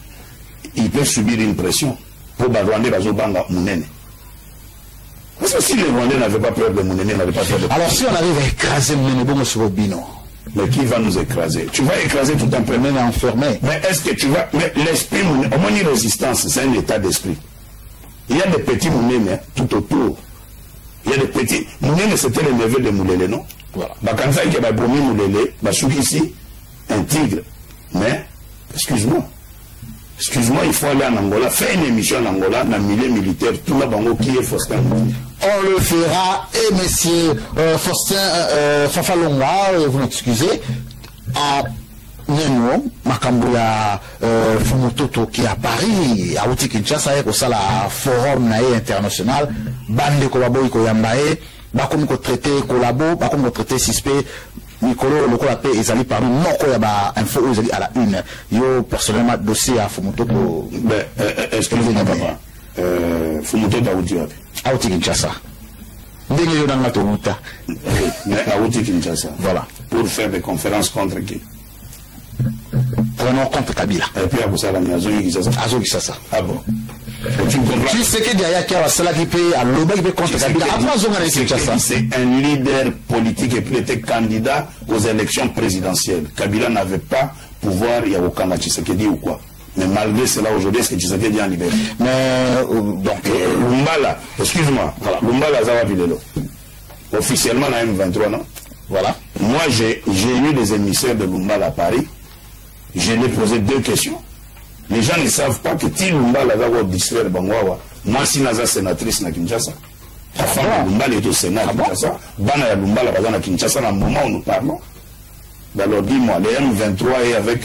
Ils peuvent subir une pression pour Rwandais Bazobanga Mounene. Parce que si les Rwandais n'avaient pas peur de Mounene, n'avaient pas peur de... Alors si on arrive à écraser Mounene sur Bino, mais qui va nous écraser? Tu vas écraser tout un peu. Même enfermé. Mais est-ce que tu vas... Mais l'esprit, au moins une résistance, c'est un état d'esprit. Il y a des petits Mounene tout autour. Il y a des petits... Mounene, c'était le neveu de Moulele, non? Voilà. Bakanza, il y a un premier Moulele, Basouk ici, un tigre. Mais, excuse-moi, il faut aller en Angola, faire une émission en Angola, dans le milieu militaire, tout le monde qui est Faustin. On le fera, et monsieur Faustin Fafalonga, vous m'excusez, à Neno, Makambuya Fumototo qui est à Paris, à Outi Kinshasa, au Sala Forum international, Bande Kolabo Ikoyambae, Bakoum ko traité Kolabo, Bakoum ko traité Sispé, Nicolo, le Kolapé, ils allaient parmi non, il y a info, ils allaient à la une. Yo, personnellement, dossier à Fumototo. Est-ce que vous avez papa? Fumototo à Outi à Outi Kinshasa. Mais à Outi Kinshasa. Voilà. Pour faire des conférences contre qui? Prenons contre Kabila. Et puis à Boussalami, à Zoyi Kinshasa. Ah bon? Tu comprends? Tu sais que derrière qui a cela qui paye à l'Oba qui paye contre Kabila. C'est un leader politique et puis était candidat aux élections présidentielles. Kabila n'avait pas pouvoir, il y a aucun Tshisekedi ou quoi. Mais malgré cela, aujourd'hui, est-ce que Tshisekedi est en liberté? Mais, donc, Lumbala, excuse-moi, voilà, Lumbala Zawa Vilelo. Officiellement, la M23, non? Voilà. Moi, j'ai eu des émissaires de Lumbala à Paris. Je lui ai posé 2 questions. Les gens ne savent pas que si Lumbala Zawa distraire Bangwawa, moi, si Naza sénatrice na Kinshasa, la femme de Lumbala est au Sénat à Kinshasa, Bana ya Lumbala Bazana Kinshasa, dans le moment où nous parlons. Alors dis-moi, les M23 et avec...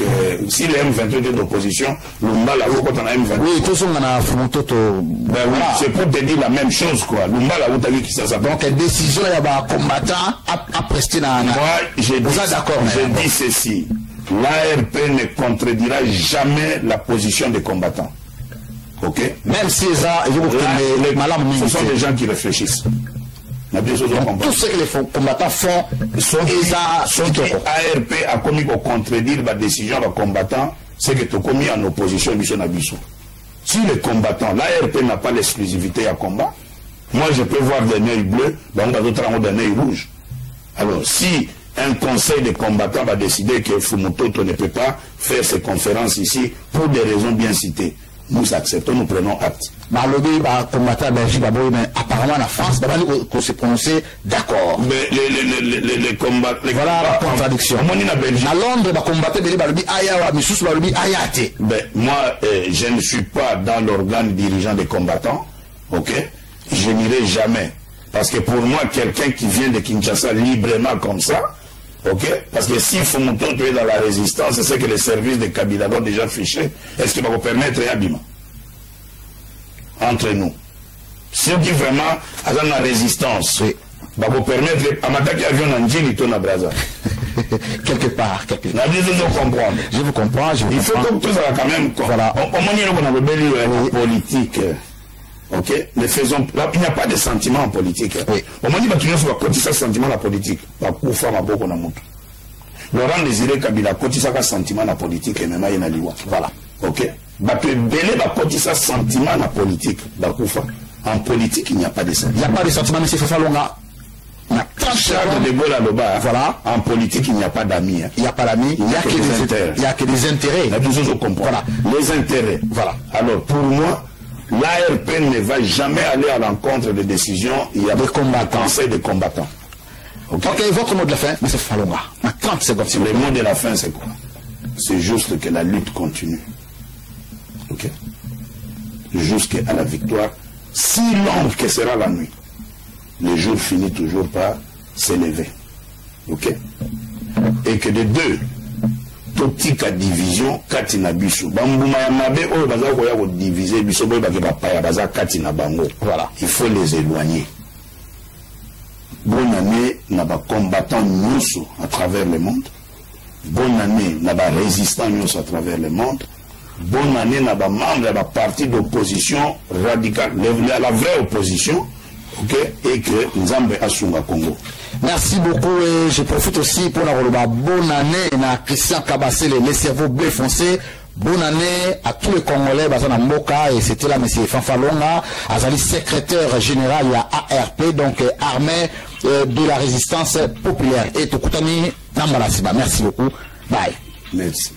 si les M23 étaient d'opposition, Lumbala, quand on a M23... Oui, tout ça, on a Fumototo... Ben oui, c'est pour te dire la même chose, quoi. Lumbala, vous avez qui ça s'appelle. Donc, décision, il y a un combattant à prester dans... Moi, j'ai dit ceci. L'ARP ne contredira jamais la position des combattants. Ok? Même si ça... Ce sont des gens qui réfléchissent. Donc, tout ce que les combattants font, ARP a commis pour contredire la décision des combattants, c'est que tu as commis en opposition à Bissou. Si les combattants, l'ARP n'a pas l'exclusivité à combat, moi je peux voir d'un œil bleu, d'autres ont d'un œil rouge. Alors si un conseil de combattants va décider que Fumototo ne peut pas faire ses conférences ici pour des raisons bien citées, nous acceptons, nous prenons acte. Apparemment la France, qu'on s'est prononcé d'accord. Mais les combats, voilà la contradiction. À Londres, moi, je ne suis pas dans l'organe dirigeant des combattants, ok? Je n'irai jamais. Parce que pour moi, quelqu'un qui vient de Kinshasa librement comme ça, ok? Parce que si Fumototo est dans la résistance, c'est que les services de Kabila ont déjà fiché. Est-ce qu'il va vous permettre un habillement? Entre nous. Ceux qui vraiment ont la résistance, va vous permettre à m'attaquer avion en Djilito na Braza. quelque part. Je vous comprends. Il faut que tout ça quand même. Voilà. Au moins, on a le politique. Ok, mais faisons. Là, il n'y a pas de sentiment en politique. Oui. Au moins, il faut cotiser ce sentiment en politique. Laurent Désiré Kabila cotiser ce sentiment en politique et même il y a voilà. Ok. Cotiser ce sentiment en politique. En politique, il n'y a pas de sentiment. Il n'y a pas de sentiment, mais c'est Fafalonga. Charles de Gaulle à Loba. Voilà. En politique, il n'y a pas d'amis. Il n'y a pas d'amis. Il n'y a que des intérêts. Il n'y a que des intérêts. La chose, on comprend. Voilà. Les intérêts. Voilà. Alors, pour moi, l'ARP ne va jamais aller à l'encontre des décisions. Il y a des combattants. Conseil de combattants. Ok, votre mot de la fin, M. Falonga. 30 secondes. Le mot de la fin, c'est quoi? C'est juste que la lutte continue. Ok? Jusqu'à la victoire, si longue que sera la nuit. Le jour finit toujours par s'élever. Ok? Et que de deux, totika division, katina biso. Bambouma yamabe, oh, baza koya ko diviser biso, boy bake papaya, baza katina bango. Voilà. Il faut les éloigner. Bonne année, n'a pas combattant nous à travers le monde. Bonne année, n'a pas résistant nous à travers le monde. Bonne année, n'a pas membre de la partie d'opposition radicale, la vraie opposition. Ok, et que Nzambe Asunga Congo. Merci beaucoup et je profite aussi pour la bonne année à Christian Kabassé, les cerveaux bleu foncé. Bonne année à tous les Congolais, Bazana Mboka, et c'était là M. Fanfalonga, Azali secrétaire général à ARP, donc armée de la résistance populaire. Et Tokutani Nambalasiba. Merci beaucoup. Bye. Merci.